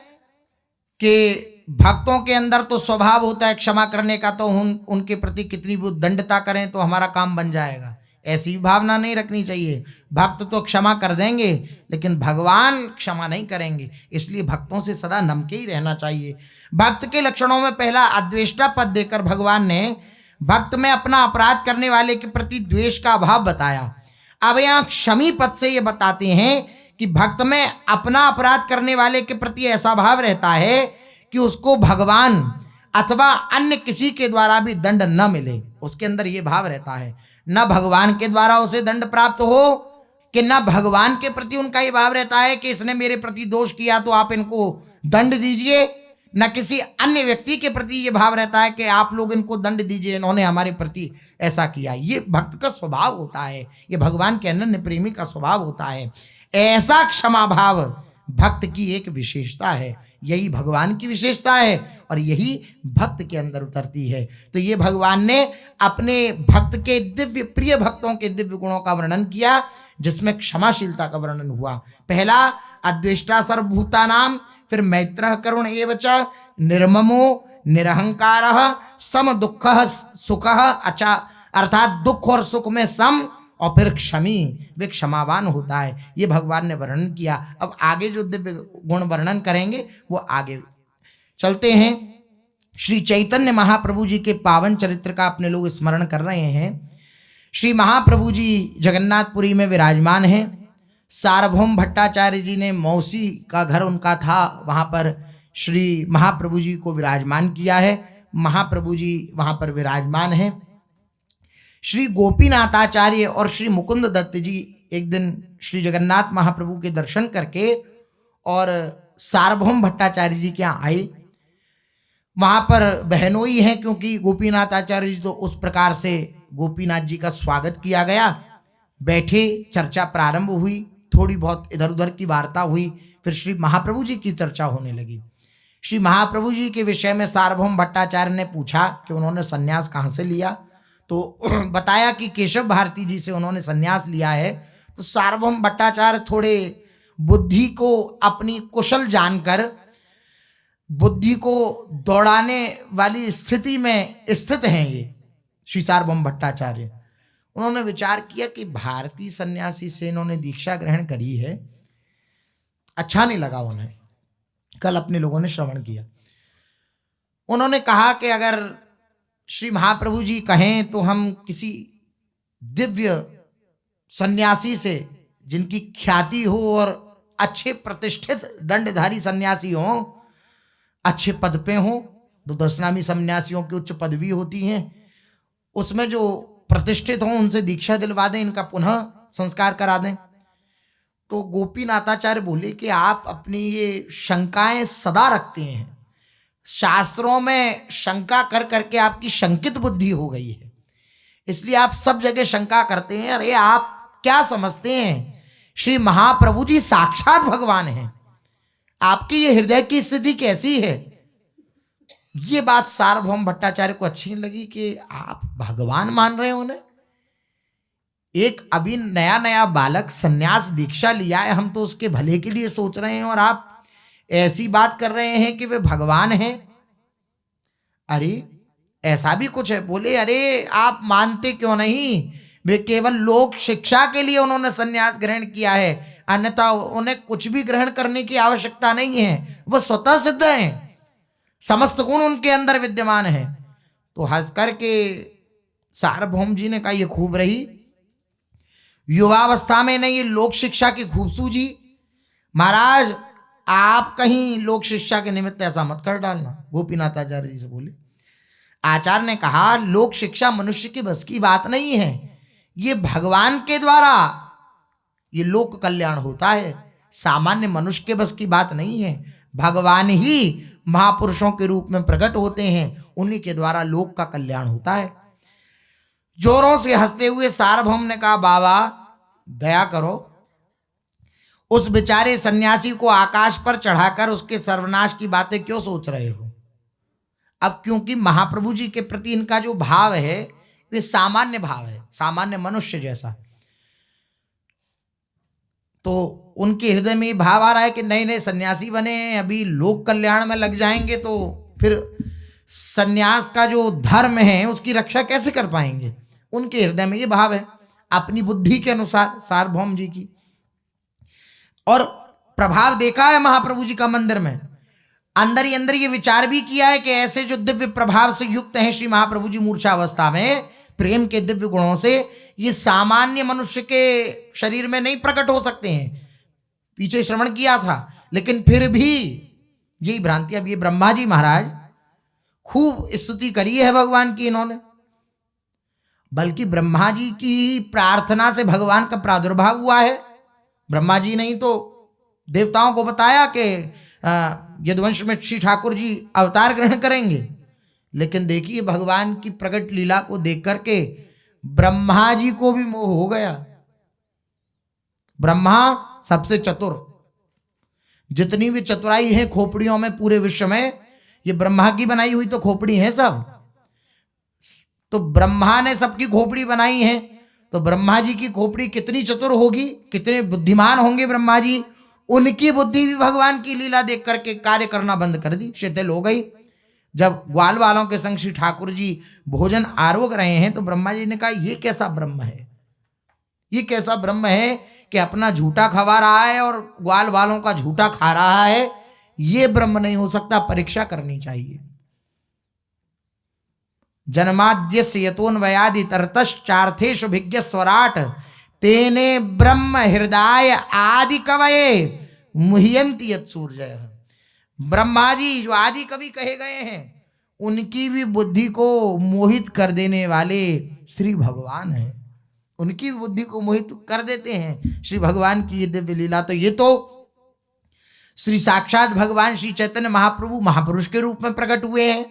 कि भक्तों के अंदर तो स्वभाव होता है क्षमा करने का, तो उनके प्रति कितनी भी दंडता करें तो हमारा काम बन जाएगा, ऐसी भावना नहीं रखनी चाहिए। भक्त तो क्षमा कर देंगे लेकिन भगवान क्षमा नहीं करेंगे, इसलिए भक्तों से सदा नम के ही रहना चाहिए। भक्त के लक्षणों में पहला अद्वेष्टा पद देकर भगवान ने भक्त में अपना अपराध करने वाले के प्रति द्वेष का अभाव बताया। अब यहाँ क्षमी पद से ये बताते हैं कि भक्त में अपना अपराध करने वाले के प्रति ऐसा भाव रहता है कि उसको भगवान अथवा अन्य किसी के द्वारा भी दंड न मिले, उसके अंदर ये भाव रहता है। न भगवान के द्वारा उसे दंड प्राप्त हो कि न भगवान के प्रति उनका ये भाव रहता है कि इसने मेरे प्रति दोष किया तो आप इनको दंड दीजिए, न किसी अन्य व्यक्ति के प्रति ये भाव रहता है कि आप लोग इनको दंड दीजिए, इन्होंने हमारे प्रति ऐसा किया। ये भक्त का स्वभाव होता है, ये भगवान के अनन्य प्रेमी का स्वभाव होता है। ऐसा क्षमा भाव भक्त की एक विशेषता है, यही भगवान की विशेषता है और यही भक्त के अंदर उतरती है। तो ये भगवान ने अपने भक्त के दिव्य प्रिय भक्तों के दिव्य गुणों का वर्णन किया, जिसमें क्षमाशीलता का वर्णन हुआ। पहला अद्वेष्टा सर्वभूतानां, फिर मैत्रः करुण एवच, निर्ममो निरहंकारः, सम दुःखः सुखः, अच्छा अर्थात दुख और सुख में सम, और फिर क्षमी, वे क्षमावान होता है, ये भगवान ने वर्णन किया। अब आगे जो दिव्य गुण वर्णन करेंगे वो आगे चलते हैं। श्री चैतन्य महाप्रभु जी के पावन चरित्र का अपने लोग स्मरण कर रहे हैं। श्री महाप्रभु जी जगन्नाथपुरी में विराजमान हैं। सार्वभौम भट्टाचार्य जी ने मौसी का घर उनका था, वहाँ पर श्री महाप्रभु जी को विराजमान किया है। महाप्रभु जी वहाँ पर विराजमान हैं। श्री गोपीनाथाचार्य और श्री मुकुंद दत्त जी एक दिन श्री जगन्नाथ महाप्रभु के दर्शन करके और सार्वभौम भट्टाचार्य जी के यहाँ आए। वहाँ पर बहनोई हैं, क्योंकि गोपीनाथ आचार्य जी तो उस प्रकार से गोपीनाथ जी का स्वागत किया गया। बैठे, चर्चा प्रारंभ हुई, थोड़ी बहुत इधर उधर की वार्ता हुई, फिर श्री महाप्रभु जी की चर्चा होने लगी। श्री महाप्रभु जी के विषय में सार्वभौम भट्टाचार्य ने पूछा कि उन्होंने संन्यास कहाँ से लिया, तो बताया कि केशव भारती जी से उन्होंने संन्यास लिया है। तो सार्वभौम भट्टाचार्य थोड़े बुद्धि को अपनी कुशल जानकर बुद्धि को दौड़ाने वाली स्थिति में स्थित हैं ये श्री सार्वभौम भट्टाचार्य। उन्होंने विचार किया कि भारतीय सन्यासी से इन्होंने दीक्षा ग्रहण करी है, अच्छा नहीं लगा उन्हें। कल अपने लोगों ने श्रवण किया, उन्होंने कहा कि अगर श्री महाप्रभु जी कहें तो हम किसी दिव्य सन्यासी से जिनकी ख्याति हो और अच्छे प्रतिष्ठित दंडधारी सन्यासी हो, अच्छे पद पे हो, तो दशनामी सन्यासियों की उच्च पदवी होती हैं, उसमें जो प्रतिष्ठित हो उनसे दीक्षा दिलवा दें, इनका पुनः संस्कार करा दें। तो गोपीनाथाचार्य बोले कि आप अपनी ये शंकाएं सदा रखते हैं, शास्त्रों में शंका कर करके आपकी शंकित बुद्धि हो गई है, इसलिए आप सब जगह शंका करते हैं। अरे आप क्या समझते हैं, श्री महाप्रभु जी साक्षात भगवान हैं, आपकी ये हृदय की स्थिति कैसी है। ये बात सार्वभौम भट्टाचार्य को अच्छी नहीं लगी कि आप भगवान मान रहे हो उन्हें। एक अभी नया नया बालक सन्यास दीक्षा लिया है, हम तो उसके भले के लिए सोच रहे हैं और आप ऐसी बात कर रहे हैं कि वे भगवान हैं। अरे ऐसा भी कुछ है। बोले अरे आप मानते क्यों नहीं, वे केवल लोक शिक्षा के लिए उन्होंने सन्यास ग्रहण किया है, अन्यथा उन्हें कुछ भी ग्रहण करने की आवश्यकता नहीं है, वह स्वतः सिद्ध हैं, समस्त गुण उनके अंदर विद्यमान है। तो हंस करके सार्वभौम जी ने कहा ये खूब रही, युवावस्था में नहीं ये लोक शिक्षा की खूब सूझी। महाराज आप कहीं लोक शिक्षा के निमित्त ऐसा मत कर डालना, गोपीनाथ आचार्य जी से बोले। आचार्य ने कहा लोक शिक्षा मनुष्य के बस की बात नहीं है, ये भगवान के द्वारा ये लोक कल्याण होता है, सामान्य मनुष्य के बस की बात नहीं है। भगवान ही महापुरुषों के रूप में प्रकट होते हैं, उन्हीं के द्वारा लोक का कल्याण होता है। जोरों से हंसते हुए सार्वभौम ने कहा बाबा दया करो, उस बेचारे सन्यासी को आकाश पर चढ़ाकर उसके सर्वनाश की बातें क्यों सोच रहे हो। अब क्योंकि महाप्रभु जी के प्रति इनका जो भाव है वे सामान्य भाव है, सामान्य मनुष्य जैसा। तो उनके हृदय में ये भाव आ रहा है कि नए नए सन्यासी बने हैं, अभी लोक कल्याण में लग जाएंगे तो फिर सन्यास का जो धर्म है उसकी रक्षा कैसे कर पाएंगे। उनके हृदय में ये भाव है अपनी बुद्धि के अनुसार सार्वभौम जी की। और प्रभाव देखा है महाप्रभु जी का मंदिर में, अंदर ही अंदर ये विचार भी किया है कि ऐसे जो दिव्य प्रभाव से युक्त हैं श्री महाप्रभु जी मूर्छावस्था में, प्रेम के दिव्य गुणों से, ये सामान्य मनुष्य के शरीर में नहीं प्रकट हो सकते हैं। पीछे श्रवण किया था, लेकिन फिर भी यही भ्रांति। अब ये ब्रह्मा जी महाराज खूब स्तुति करी है भगवान की इन्होंने, बल्कि ब्रह्मा जी की प्रार्थना से भगवान का प्रादुर्भाव हुआ है। ब्रह्मा जी नहीं तो देवताओं को बताया कि यदुवंश में श्री ठाकुर जी अवतार ग्रहण करेंगे, लेकिन देखिए भगवान की प्रकट लीला को देख करके ब्रह्मा जी को भी मोह हो गया। ब्रह्मा सबसे चतुर, जितनी भी चतुराई है खोपड़ियों में पूरे विश्व में, ये ब्रह्मा की बनाई हुई तो खोपड़ी है सब। तो ब्रह्मा ने सबकी खोपड़ी बनाई है, तो ब्रह्मा जी की खोपड़ी कितनी चतुर होगी, कितने बुद्धिमान होंगे ब्रह्मा जी। उनकी बुद्धि भी भगवान की लीला देख करके कार्य करना बंद कर दी, शिथिल हो गई। जब ग्वाल वालों के संग श्री ठाकुर जी भोजन आरोग रहे हैं तो ब्रह्मा जी ने कहा ये कैसा ब्रह्म है, ये कैसा ब्रह्म है कि अपना झूठा खवा रहा है और ग्वाल वालों का झूठा खा रहा है, ये ब्रह्म नहीं हो सकता, परीक्षा करनी चाहिए। जन्माद्यस्य यतोन्वयादि तरतश्चार्थेषु भिज्ञ स्वराट तेने ब्रह्म हृदय आदि कवये मुह्यन्ति यत् सूर्यः। ब्रह्मा जी जो आदि कवि कहे गए हैं, उनकी भी बुद्धि को मोहित कर देने वाले श्री भगवान हैं। उनकी बुद्धि को मोहित कर देते हैं श्री भगवान की ये दिव्य लीला। तो ये तो श्री साक्षात भगवान श्री चैतन्य महाप्रभु महापुरुष के रूप में प्रकट हुए हैं।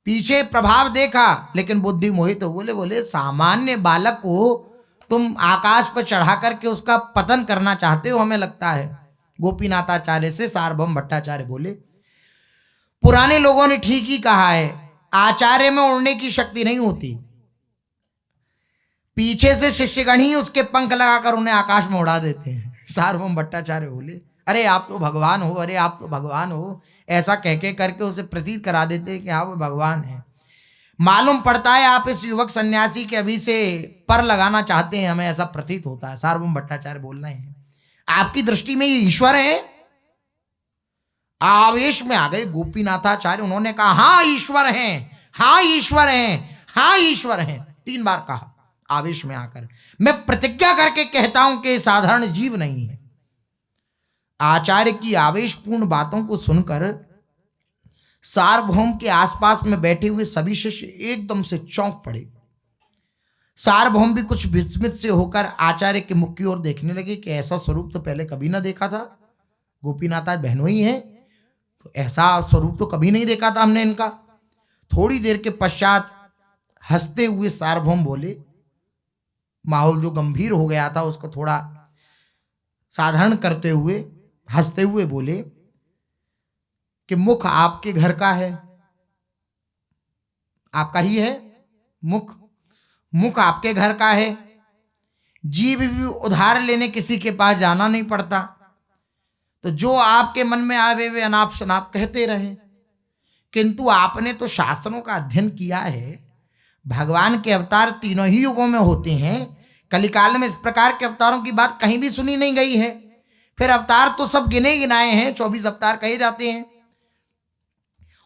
पीछे प्रभाव देखा लेकिन बुद्धि मोहित हो। बोले सामान्य बालक को तुम आकाश पर चढ़ा करके उसका पतन करना चाहते हो, हमें लगता है। गोपीनाथाचार्य से सार्वभौम भट्टाचार्य बोले पुराने लोगों ने ठीक ही कहा है, आचार्य में उड़ने की शक्ति नहीं होती, पीछे से शिष्यगण ही उसके पंख लगाकर उन्हें आकाश में उड़ा देते हैं। सार्वभौम भट्टाचार्य बोले अरे आप तो भगवान हो, अरे आप तो भगवान हो, ऐसा कह करके उसे प्रतीत करा देते हैं कि हाँ वो भगवान है। मालूम पड़ता है आप इस युवक सन्यासी के अभी से पर लगाना चाहते हैं, हमें ऐसा प्रतीत होता है। सार्वभौम भट्टाचार्य बोल रहे हैं आपकी दृष्टि में ये ईश्वर है। आवेश में आ गए गोपीनाथाचार्य, उन्होंने कहा हाँ ईश्वर हैं, हाँ ईश्वर हैं, हाँ ईश्वर हैं, 3 बार कहा आवेश में आकर। मैं प्रतिज्ञा करके कहता हूं कि साधारण जीव नहीं है। आचार्य की आवेशपूर्ण बातों को सुनकर सार्वभौम के आसपास में बैठे हुए सभी शिष्य एकदम से चौंक पड़े। सार्वभौम भी कुछ विस्मित से होकर आचार्य के मुख की ओर देखने लगे कि ऐसा स्वरूप तो पहले कभी ना देखा था। गोपीनाथ बहनों ही हैं तो ऐसा स्वरूप तो कभी नहीं देखा था हमने इनका। थोड़ी देर के पश्चात हंसते हुए सार्वभौम बोले, माहौल जो गंभीर हो गया था उसको थोड़ा साधारण करते हुए हंसते हुए बोले कि मुख आपके घर का है, आपका ही है मुख, मुख आपके घर का है। जीव भी उधार लेने किसी के पास जाना नहीं पड़ता, तो जो आपके मन में आवे वे अनाप शनाप कहते रहे। किंतु आपने तो शास्त्रों का अध्ययन किया है, भगवान के अवतार तीनों ही युगों में होते हैं, कलिकाल में इस प्रकार के अवतारों की बात कहीं भी सुनी नहीं गई है। फिर अवतार तो सब गिने गिनाए हैं, 24 अवतार कहे जाते हैं,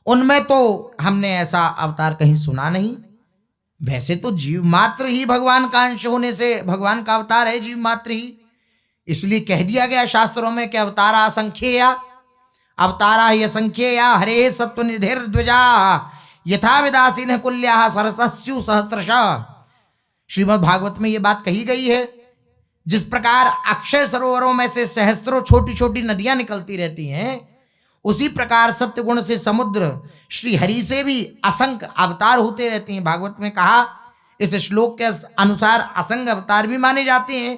उनमें तो हमने ऐसा अवतार कहीं सुना नहीं। वैसे तो जीव मात्र ही भगवान का अंश होने से भगवान का अवतार है जीव मात्र ही, इसलिए कह दिया गया शास्त्रों में कि अवतारा असंख्येया, अवतारा ही असंख्येया, हरे सत्व निधिर द्विजा यथा विदासीन कुल्या सरसस्यु सहस्रशः। श्रीमद् भागवत में ये बात कही गई है। जिस प्रकार अक्षय सरोवरों में से सहस्त्रों छोटी छोटी नदियां निकलती रहती हैं, उसी प्रकार सत्य गुण से समुद्र श्री हरि से भी असंख्य अवतार होते रहते हैं। भागवत में कहा, इस श्लोक के अनुसार असंख्य अवतार भी माने जाते हैं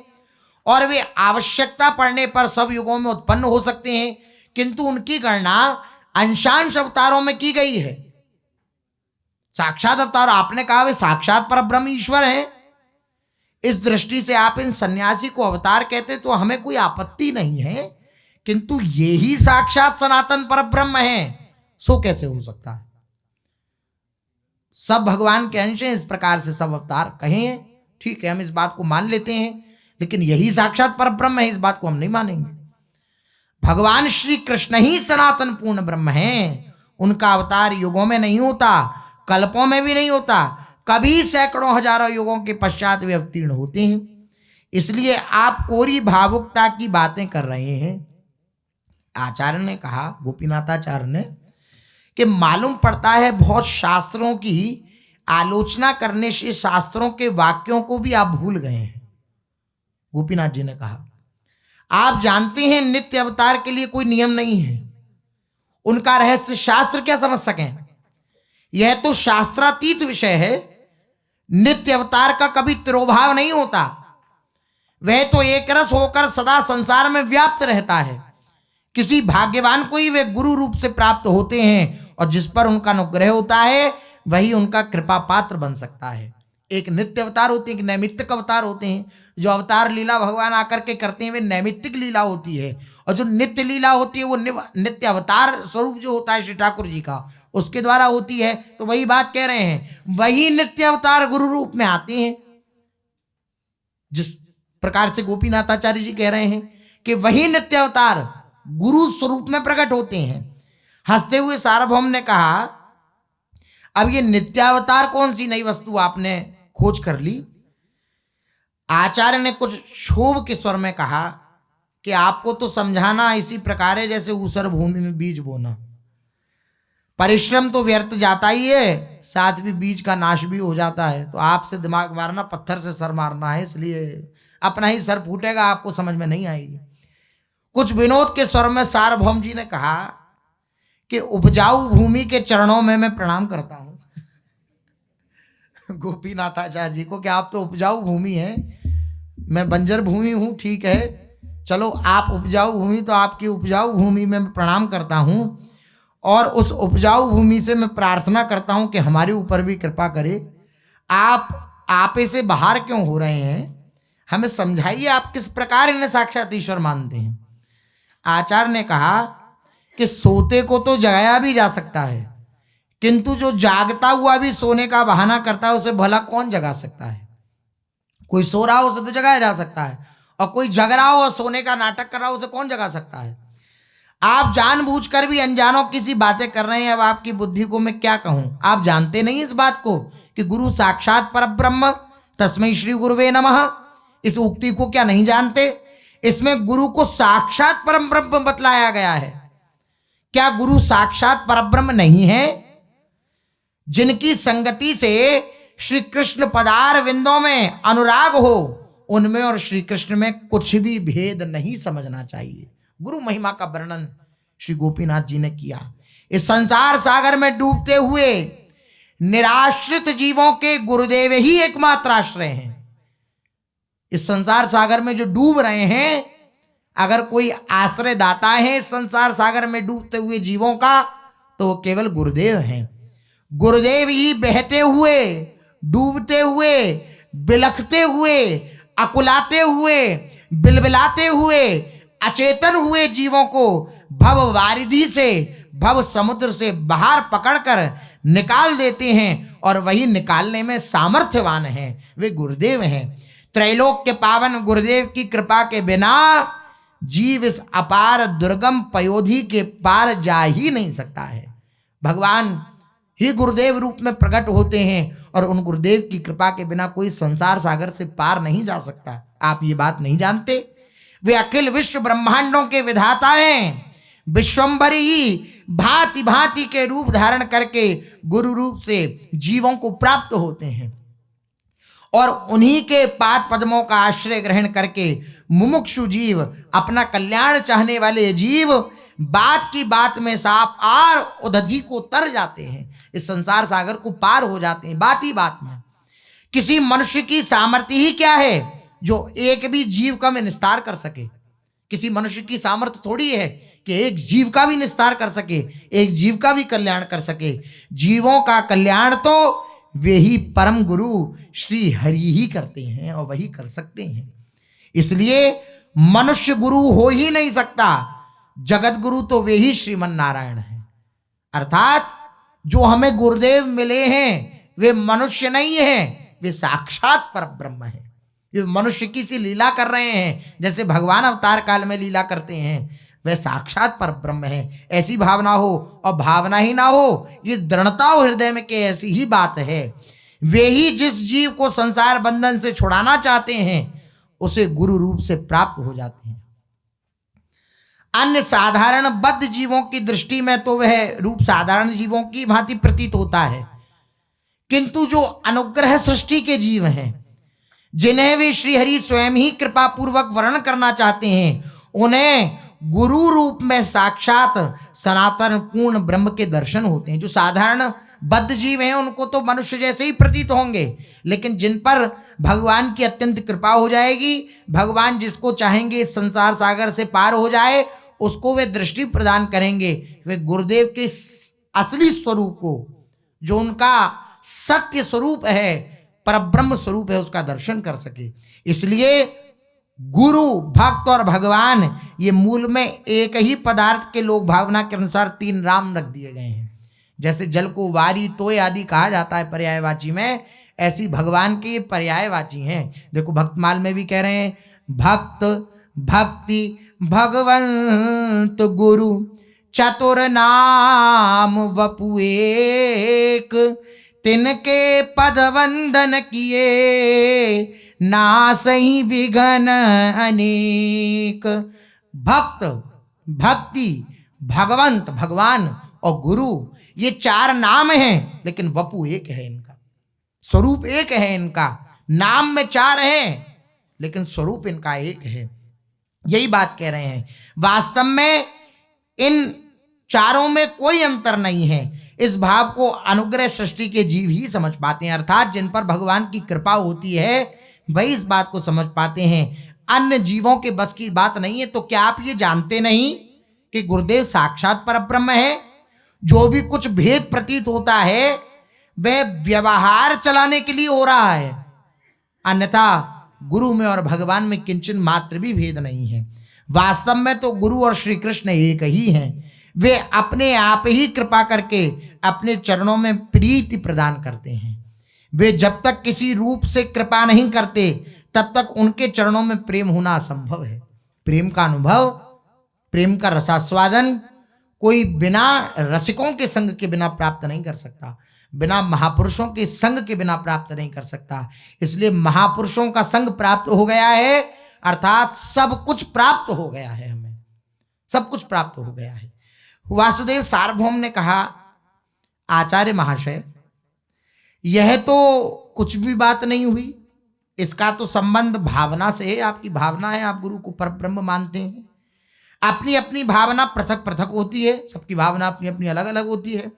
और वे आवश्यकता पड़ने पर सब युगों में उत्पन्न हो सकते हैं, किंतु उनकी गणना अंशांश अवतारों में की गई है। साक्षात अवतार आपने कहा वे साक्षात परब्रह्म ईश्वर हैं, इस दृष्टि से आप इन सन्यासी को अवतार कहते तो हमें कोई आपत्ति नहीं है, किंतु ये ही साक्षात सनातन परब्रह्म है, सो कैसे हो सकता है? सब भगवान के अंश हैं, इस प्रकार से सब अवतार कहे हैं, ठीक है, हम इस बात को मान लेते हैं, लेकिन यही साक्षात परब्रह्म है, इस बात को हम नहीं मानेंगे। भगवान श्री कृष्ण ही सनातन पूर्ण ब्रह्म हैं, उनका अवतार युगों में नहीं होता, कल्पों में भी नहीं होता, कभी सैकड़ों हजारों युगों के पश्चात वे अवतीर्ण होते हैं। इसलिए आप कोरी भावुकता की बातें कर रहे हैं। आचार्य ने कहा, गोपीनाथाचार्य ने, कि मालूम पड़ता है बहुत शास्त्रों की आलोचना करने से शास्त्रों के वाक्यों को भी आप भूल गए हैं। गोपीनाथ जी ने कहा, आप जानते हैं नित्य अवतार के लिए कोई नियम नहीं है, उनका रहस्य शास्त्र क्या समझ सकें, यह तो शास्त्रातीत विषय है। नित्य अवतार का कभी तिरोभाव नहीं होता, वह तो एक रस होकर सदा संसार में व्याप्त रहता है। किसी भाग्यवान को ही वे गुरु रूप से प्राप्त होते हैं, और जिस पर उनका अनुग्रह होता है वही उनका कृपा पात्र बन सकता है। एक नित्य अवतार होते हैं, एक नैमित्तिक अवतार होते हैं। जो अवतार लीला भगवान आकर के करते हैं वे नैमित्तिक लीला होती है, और जो नित्य लीला होती है वो नित्य अवतार स्वरूप जो होता है श्री ठाकुर जी का, उसके द्वारा होती है। तो वही बात कह रहे हैं, वही नित्य अवतार गुरु रूप में आते हैं। जिस प्रकार से गोपीनाथाचार्य जी कह रहे हैं कि वही नित्य अवतार गुरु स्वरूप में प्रकट होते हैं। हंसते हुए सार्वभौम ने कहा, अब ये नित्यावतार कौन सी नई वस्तु आपने खोज कर ली? आचार्य ने कुछ क्षोभ के स्वर में कहा कि आपको तो समझाना इसी प्रकार है जैसे ऊसर भूमि में बीज बोना। परिश्रम तो व्यर्थ जाता ही है, साथ भी बीज का नाश भी हो जाता है। तो आपसे दिमाग मारना पत्थर से सर मारना है, इसलिए अपना ही सर फूटेगा, आपको समझ में नहीं आएगी। कुछ विनोद के स्वर में सार्वभौम जी ने कहा कि उपजाऊ भूमि के चरणों में मैं प्रणाम करता हूं। गोपीनाथाचार्य जी को कि आप तो उपजाऊ भूमि हैं, मैं बंजर भूमि हूं, ठीक है, चलो आप उपजाऊ भूमि, तो आपकी उपजाऊ भूमि में मैं प्रणाम करता हूं, और उस उपजाऊ भूमि से मैं प्रार्थना करता हूं कि हमारे ऊपर भी कृपा करे। आप आपे से बाहर क्यों हो रहे हैं, हमें समझाइए, आप किस प्रकार इन्हें साक्षात ईश्वर मानते हैं। आचार्य ने कहा कि सोते को तो जगाया भी जा सकता है, किंतु जो जागता हुआ भी सोने का बहाना करता है उसे भला कौन जगा सकता है? कोई सो रहा हो उसे तो जगाया जा सकता है, और कोई जग रहा हो और सोने का नाटक कर रहा हो उसे कौन जगा सकता है? आप जानबूझकर भी अनजानों किसी बातें कर रहे हैं। अब आपकी बुद्धि को मैं क्या कहूं, आप जानते नहीं इस बात को कि गुरु साक्षात परब्रह्म तस्मै श्री गुरुवे नमः, इस उक्ति को क्या नहीं जानते? इसमें गुरु को साक्षात परम ब्रह्म बतलाया गया है। क्या गुरु साक्षात परब्रह्म नहीं है? जिनकी संगति से श्री कृष्ण पदार विंदों में अनुराग हो, उनमें और श्री कृष्ण में कुछ भी भेद नहीं समझना चाहिए। गुरु महिमा का वर्णन श्री गोपीनाथ जी ने किया। इस संसार सागर में डूबते हुए निराश्रित जीवों के गुरुदेव ही एकमात्र आश्रय हैं। इस संसार सागर में जो डूब रहे हैं, अगर कोई आश्रय दाता है इस संसार सागर में डूबते हुए जीवों का, तो वो केवल गुरुदेव हैं। गुरुदेव ही बहते हुए, डूबते हुए, बिलखते हुए, अकुलाते हुए, बिलबिलाते हुए, अचेतन हुए जीवों को भव वारिधि से, भव समुद्र से बाहर पकड़कर निकाल देते हैं, और वही निकालने में सामर्थ्यवान हैं, वे गुरुदेव हैं। त्रैलोक के पावन गुरुदेव की कृपा के बिना जीव इस अपार दुर्गम पयोधि के पार जा ही नहीं सकता है। भगवान ही गुरुदेव रूप में प्रकट होते हैं, और उन गुरुदेव की कृपा के बिना कोई संसार सागर से पार नहीं जा सकता। आप ये बात नहीं जानते? वे अखिल विश्व ब्रह्मांडों के विधाता हैं। विश्वम्भरी ही भांति भांति के रूप धारण करके गुरु रूप से जीवों को प्राप्त होते हैं, और उन्हीं के पाद पद्मों का आश्रय ग्रहण करके मुमुक्षु जीव, अपना कल्याण चाहने वाले जीव, बात की बात में साप आर उदधि को तर जाते हैं, इस संसार सागर को पार हो जाते हैं बात ही बात में। किसी मनुष्य की सामर्थ्य ही क्या है जो एक भी जीव का में निस्तार कर सके? किसी मनुष्य की सामर्थ्य थोड़ी है कि एक जीव का भी निस्तार कर सके, एक जीव का भी कल्याण कर सके। जीवों का कल्याण तो वे ही परम गुरु श्री हरि ही करते हैं और वही कर सकते हैं। इसलिए मनुष्य गुरु हो ही नहीं सकता, जगत गुरु तो वे ही श्रीमन नारायण हैं। अर्थात जो हमें गुरुदेव मिले हैं वे मनुष्य नहीं हैं, वे साक्षात परब्रह्म हैं। वे मनुष्य की सी लीला कर रहे हैं, जैसे भगवान अवतार काल में लीला करते हैं, वह साक्षात परब्रह्म है। ऐसी भावना हो और भावना ही ना हो, ये दृढ़ता हो हृदय में कि ऐसी ही बात है। वे ही जिस जीव को संसार बंधन से छुड़ाना चाहते हैं उसे गुरु रूप से प्राप्त हो जाते हैं। अन्य साधारण बद्ध जीवों की दृष्टि में तो वह रूप साधारण जीवों की भांति प्रतीत होता है, किंतु जो अनुग्रह सृष्टि के जीव हैं, जिन्हें वे श्रीहरि स्वयं ही कृपा पूर्वक वर्ण करना चाहते हैं, उन्हें गुरु रूप में साक्षात सनातन पूर्ण ब्रह्म के दर्शन होते हैं। जो साधारण बद्ध जीव हैं उनको तो मनुष्य जैसे ही प्रतीत होंगे, लेकिन जिन पर भगवान की अत्यंत कृपा हो जाएगी, भगवान जिसको चाहेंगे इस संसार सागर से पार हो जाए, उसको वे दृष्टि प्रदान करेंगे, वे गुरुदेव के असली स्वरूप को, जो उनका सत्य स्वरूप है, परब्रह्म स्वरूप है, उसका दर्शन कर सके। इसलिए गुरु, भक्त और भगवान ये मूल में एक ही पदार्थ के लोक भावना के अनुसार तीन नाम रख दिए गए हैं। जैसे जल को वारी तोय आदि कहा जाता है पर्यायवाची में, ऐसी भगवान के पर्यायवाची हैं। देखो भक्तमाल में भी कह रहे हैं, भक्त भक्ति भगवंत गुरु चतुर नाम वपु एक, तिनके पद वंदन किए नासही विघन अनेक। भक्त, भक्ति, भगवंत भगवान और गुरु ये चार नाम हैं, लेकिन वपु एक है इनका, स्वरूप एक है इनका। नाम में चार हैं लेकिन स्वरूप इनका एक है। यही बात कह रहे हैं। वास्तव में इन चारों में कोई अंतर नहीं है। इस भाव को अनुग्रह सृष्टि के जीव ही समझ पाते हैं, अर्थात जिन पर भगवान की कृपा होती है वही इस बात को समझ पाते हैं। अन्य जीवों के बस की बात नहीं है। तो क्या आप ये जानते नहीं कि गुरुदेव साक्षात परब्रह्म है? जो भी कुछ भेद प्रतीत होता है वह व्यवहार चलाने के लिए हो रहा है, अन्यथा गुरु में और भगवान में किंचन मात्र भी भेद नहीं है। वास्तव में तो गुरु और श्री कृष्ण एक ही हैं। वे अपने आप ही कृपा करके अपने चरणों में प्रीति प्रदान करते हैं। वे जब तक किसी रूप से कृपा नहीं करते तब तक उनके चरणों में प्रेम होना असंभव है। प्रेम का अनुभव, प्रेम का रसास्वादन कोई बिना रसिकों के संग के बिना प्राप्त नहीं कर सकता, बिना महापुरुषों के संग के बिना प्राप्त नहीं कर सकता। इसलिए महापुरुषों का संग प्राप्त हो गया है, अर्थात सब कुछ प्राप्त हो गया है, हमें सब कुछ प्राप्त हो गया है। वासुदेव सार्वभौम ने कहा, आचार्य महाशय यह तो कुछ भी बात नहीं हुई, इसका तो संबंध भावना से है। आपकी भावना है, आप गुरु को परब्रह्म मानते हैं। अपनी अपनी भावना पृथक पृथक होती है, सबकी भावना अपनी अपनी अलग अलग होती है।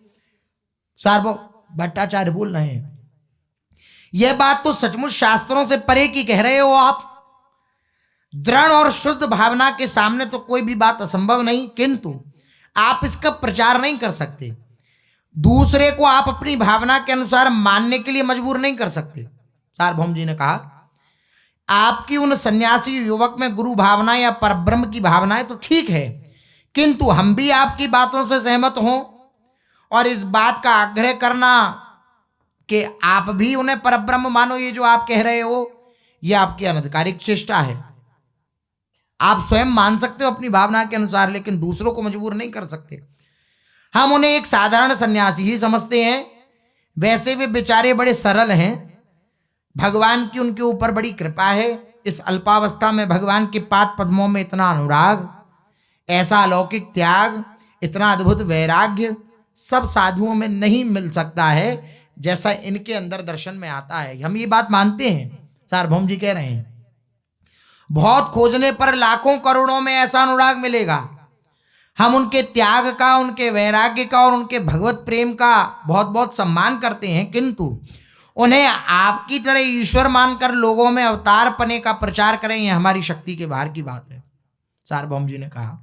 सार्वभौम भट्टाचार्य बोल रहे हैं, यह बात तो सचमुच शास्त्रों से परे की कह रहे हो आप। दृढ़ और शुद्ध भावना के सामने तो कोई भी बात असंभव नहीं, किंतु आप इसका प्रचार नहीं कर सकते। दूसरे को आप अपनी भावना के अनुसार मानने के लिए मजबूर नहीं कर सकते। सार्वभौम जी ने कहा, आपकी उन सन्यासी युवक में गुरु भावना या परब्रह्म की भावना है तो ठीक है, किंतु हम भी आपकी बातों से सहमत हों और इस बात का आग्रह करना कि आप भी उन्हें परब्रह्म मानो, ये जो आप कह रहे हो यह आपकी अनधिकारिक चेष्टा है। आप स्वयं मान सकते हो अपनी भावना के अनुसार, लेकिन दूसरों को मजबूर नहीं कर सकते। हम उन्हें एक साधारण सन्यासी ही समझते हैं। वैसे वे बेचारे बड़े सरल हैं, भगवान की उनके ऊपर बड़ी कृपा है। इस अल्पावस्था में भगवान के पाद पद्मों में इतना अनुराग, ऐसा अलौकिक त्याग, इतना अद्भुत वैराग्य सब साधुओं में नहीं मिल सकता है जैसा इनके अंदर दर्शन में आता है। हम ये बात मानते हैं। सार्वभौम जी कह रहे हैं, बहुत खोजने पर लाखों करोड़ों में ऐसा अनुराग मिलेगा। हम उनके त्याग का, उनके वैराग्य का और उनके भगवत प्रेम का बहुत बहुत सम्मान करते हैं, किंतु उन्हें आपकी तरह ईश्वर मानकर लोगों में अवतार पने का प्रचार करें, यह हमारी शक्ति के बाहर की बात है। सार्वभौम जी ने कहा।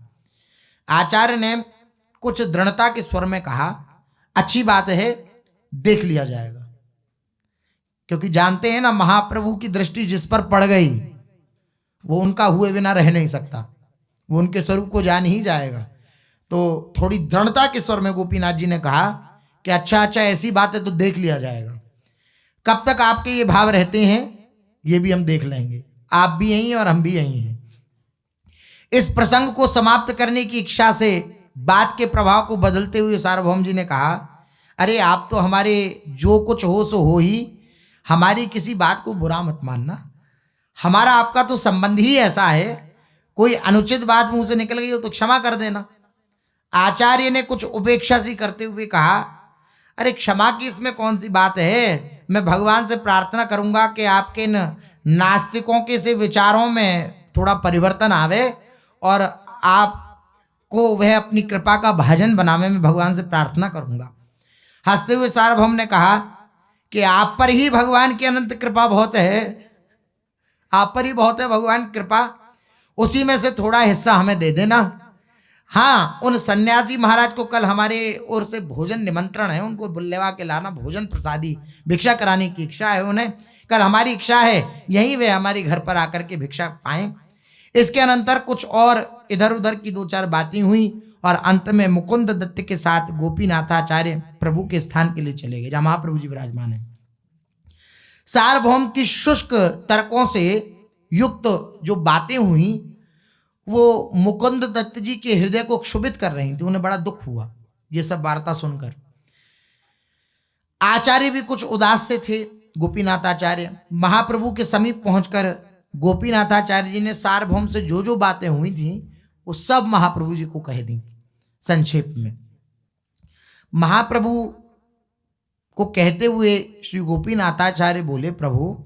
आचार्य ने कुछ दृढ़ता के स्वर में कहा, अच्छी बात है, देख लिया जाएगा। क्योंकि जानते हैं ना, महाप्रभु की दृष्टि जिस पर पड़ गई वो उनका हुए बिना रह नहीं सकता, वो उनके स्वरूप को जान ही जाएगा। तो थोड़ी दृढ़ता के स्वर में गोपीनाथ जी ने कहा कि अच्छा ऐसी बात है तो देख लिया जाएगा। कब तक आपके ये भाव रहते हैं ये भी हम देख लेंगे, आप भी यहीं हैं और हम भी यहीं हैं। इस प्रसंग को समाप्त करने की इच्छा से बात के प्रभाव को बदलते हुए सार्वभौम जी ने कहा, अरे आप तो हमारे जो कुछ हो सो हो ही, हमारी किसी बात को बुरा मत मानना, हमारा आपका तो संबंध ही ऐसा है, कोई अनुचित बात मुंह से निकल गई हो तो क्षमा कर देना। आचार्य ने कुछ उपेक्षा सी करते हुए कहा, अरे क्षमा की इसमें कौन सी बात है, मैं भगवान से प्रार्थना करूंगा कि आपके नास्तिकों के से विचारों में थोड़ा परिवर्तन आवे और आपको वह अपनी कृपा का भाजन बनावे, में भगवान से प्रार्थना करूंगा। हंसते हुए सार्वभौम ने कहा कि आप पर ही भगवान की अनंत कृपा बहुत है, आप पर ही बहुत है भगवान की कृपा, उसी में से थोड़ा हिस्सा हमें दे देना। हाँ, उन सन्यासी महाराज को कल हमारे ओर से भोजन निमंत्रण है, उनको बुलवा के लाना, भोजन प्रसादी भिक्षा कराने की इच्छा है उन्हें, कल हमारी इच्छा है यहीं वे हमारे घर पर आकर के भिक्षा पाएं। इसके अनंतर कुछ और इधर उधर की दो चार बातें हुई और अंत में मुकुंद दत्त के साथ गोपीनाथाचार्य प्रभु के स्थान के लिए चले गए जहां महाप्रभु जी विराजमान है। सार्वभौम की शुष्क तर्कों से युक्त जो बातें हुई वो मुकुंद दत्त जी के हृदय को क्षुभित कर रही थी, उन्हें बड़ा दुख हुआ ये सब वार्ता सुनकर। आचार्य भी कुछ उदास से थे। गोपीनाथाचार्य महाप्रभु के समीप पहुंचकर गोपीनाथाचार्य जी ने सार्वभौम से जो जो बातें हुई थी वो सब महाप्रभु जी को कह दी संक्षेप में। महाप्रभु को कहते हुए श्री गोपीनाथाचार्य बोले, प्रभु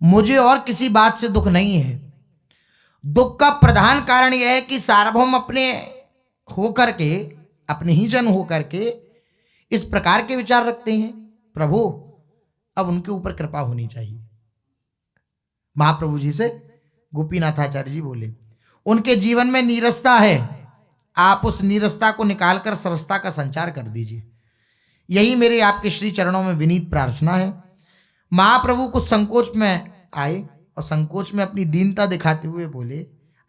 मुझे और किसी बात से दुख नहीं है, दुख का प्रधान कारण यह है कि सार्वभौम अपने होकर के, अपने ही जन होकर के इस प्रकार के विचार रखते हैं। प्रभु अब उनके ऊपर कृपा होनी चाहिए। महाप्रभु जी से गोपीनाथाचार्य जी बोले, उनके जीवन में नीरसता है, आप उस नीरसता को निकालकर सरसता का संचार कर दीजिए, यही मेरे आपके श्री चरणों में विनीत प्रार्थना है। महाप्रभु कुछ संकोच में आए और संकोच में अपनी दीनता दिखाते हुए बोले,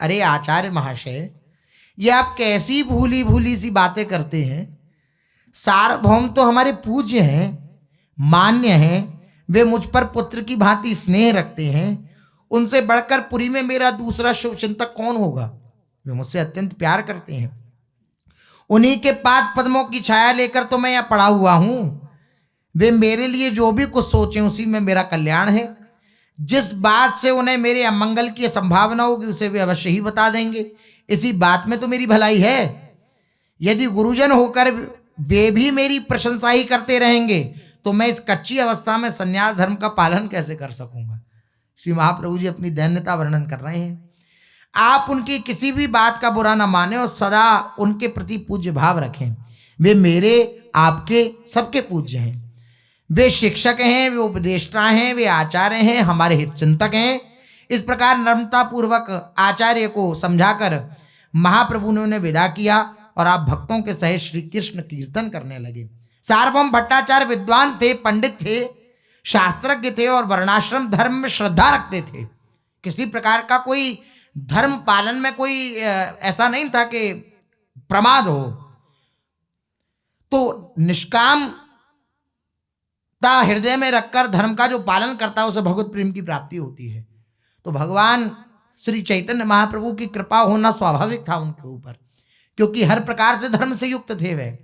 अरे आचार्य महाशय, ये आप कैसी भूली भूली सी बातें करते हैं, सार्वभौम तो हमारे पूज्य हैं, मान्य हैं, वे मुझ पर पुत्र की भांति स्नेह रखते हैं, उनसे बढ़कर पुरी में मेरा दूसरा शुभचिंतक कौन होगा, वे मुझसे अत्यंत प्यार करते हैं, उन्हीं के पाद पद्मों की छाया लेकर तो मैं यहाँ पड़ा हुआ हूं, वे मेरे लिए जो भी कुछ सोचें उसी में मेरा कल्याण है, जिस बात से उन्हें मेरे अमंगल की संभावना होगी उसे वे अवश्य ही बता देंगे, इसी बात में तो मेरी भलाई है। यदि गुरुजन होकर वे भी मेरी प्रशंसा ही करते रहेंगे तो मैं इस कच्ची अवस्था में संन्यास धर्म का पालन कैसे कर सकूंगा। श्री महाप्रभु जी अपनी दैन्यता वर्णन कर रहे हैं। आप उनकी किसी भी बात का बुरा ना माने और सदा उनके प्रति पूज्य भाव रखें, वे मेरे आपके सबके पूज्य हैं, वे शिक्षक हैं, वे उपदेष्टा हैं, वे आचार्य हैं, हमारे हित चिंतक हैं। इस प्रकार नम्रता पूर्वक आचार्य को समझाकर महाप्रभु ने उन्हें विदा किया और आप भक्तों के सहित श्री कृष्ण कीर्तन करने लगे। सार्वभौम भट्टाचार्य विद्वान थे, पंडित थे, शास्त्रज्ञ थे और वर्णाश्रम धर्म में श्रद्धा रखते थे। किसी प्रकार का कोई धर्म पालन में कोई ऐसा नहीं था कि प्रमाद हो, तो निष्काम हृदय में रखकर धर्म का जो पालन करता है उसे भगवत प्रेम की प्राप्ति होती है। तो भगवान श्री चैतन्य महाप्रभु की कृपा होना स्वाभाविक था उनके ऊपर, क्योंकि हर प्रकार से धर्म से युक्त थे। वे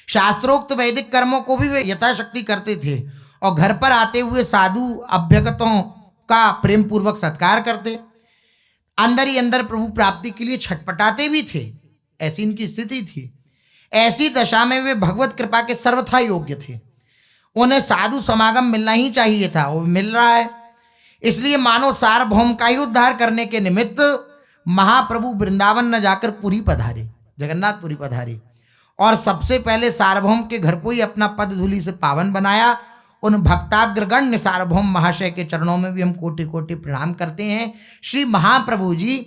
शास्त्रोक्त वैदिक कर्मों को भी वे यथाशक्ति करते थे और घर पर आते हुए साधु अभ्यगतों का प्रेम पूर्वक सत्कार करते, अंदर ही अंदर प्रभु प्राप्ति के लिए छटपटाते भी थे। ऐसी इनकी स्थिति थी। ऐसी दशा में वे भगवत कृपा के सर्वथा योग्य थे, उन्हें साधु समागम मिलना ही चाहिए था, वो मिल रहा है। इसलिए मानो सार्वभौम का ही उद्धार करने के निमित्त महाप्रभु वृंदावन न जाकर पुरी पधारे, जगन्नाथपुरी पधारे और सबसे पहले सार्वभौम के घर को ही अपना पद धूलि से पावन बनाया। उन भक्ताग्रगण्य सार्वभौम महाशय के चरणों में भी हम कोटि कोटि प्रणाम करते हैं। श्री महाप्रभु जी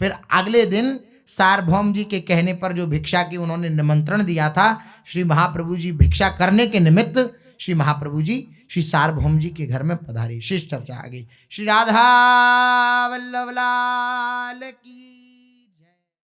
फिर अगले दिन सार्वभौम जी के कहने पर जो भिक्षा की उन्होंने निमंत्रण दिया था, श्री महाप्रभु जी भिक्षा करने के निमित्त श्री महाप्रभु जी श्री सार्वभौम जी के घर में पधारे। शेष चर्चा आ गई। श्री राधा वल्लभ लाल की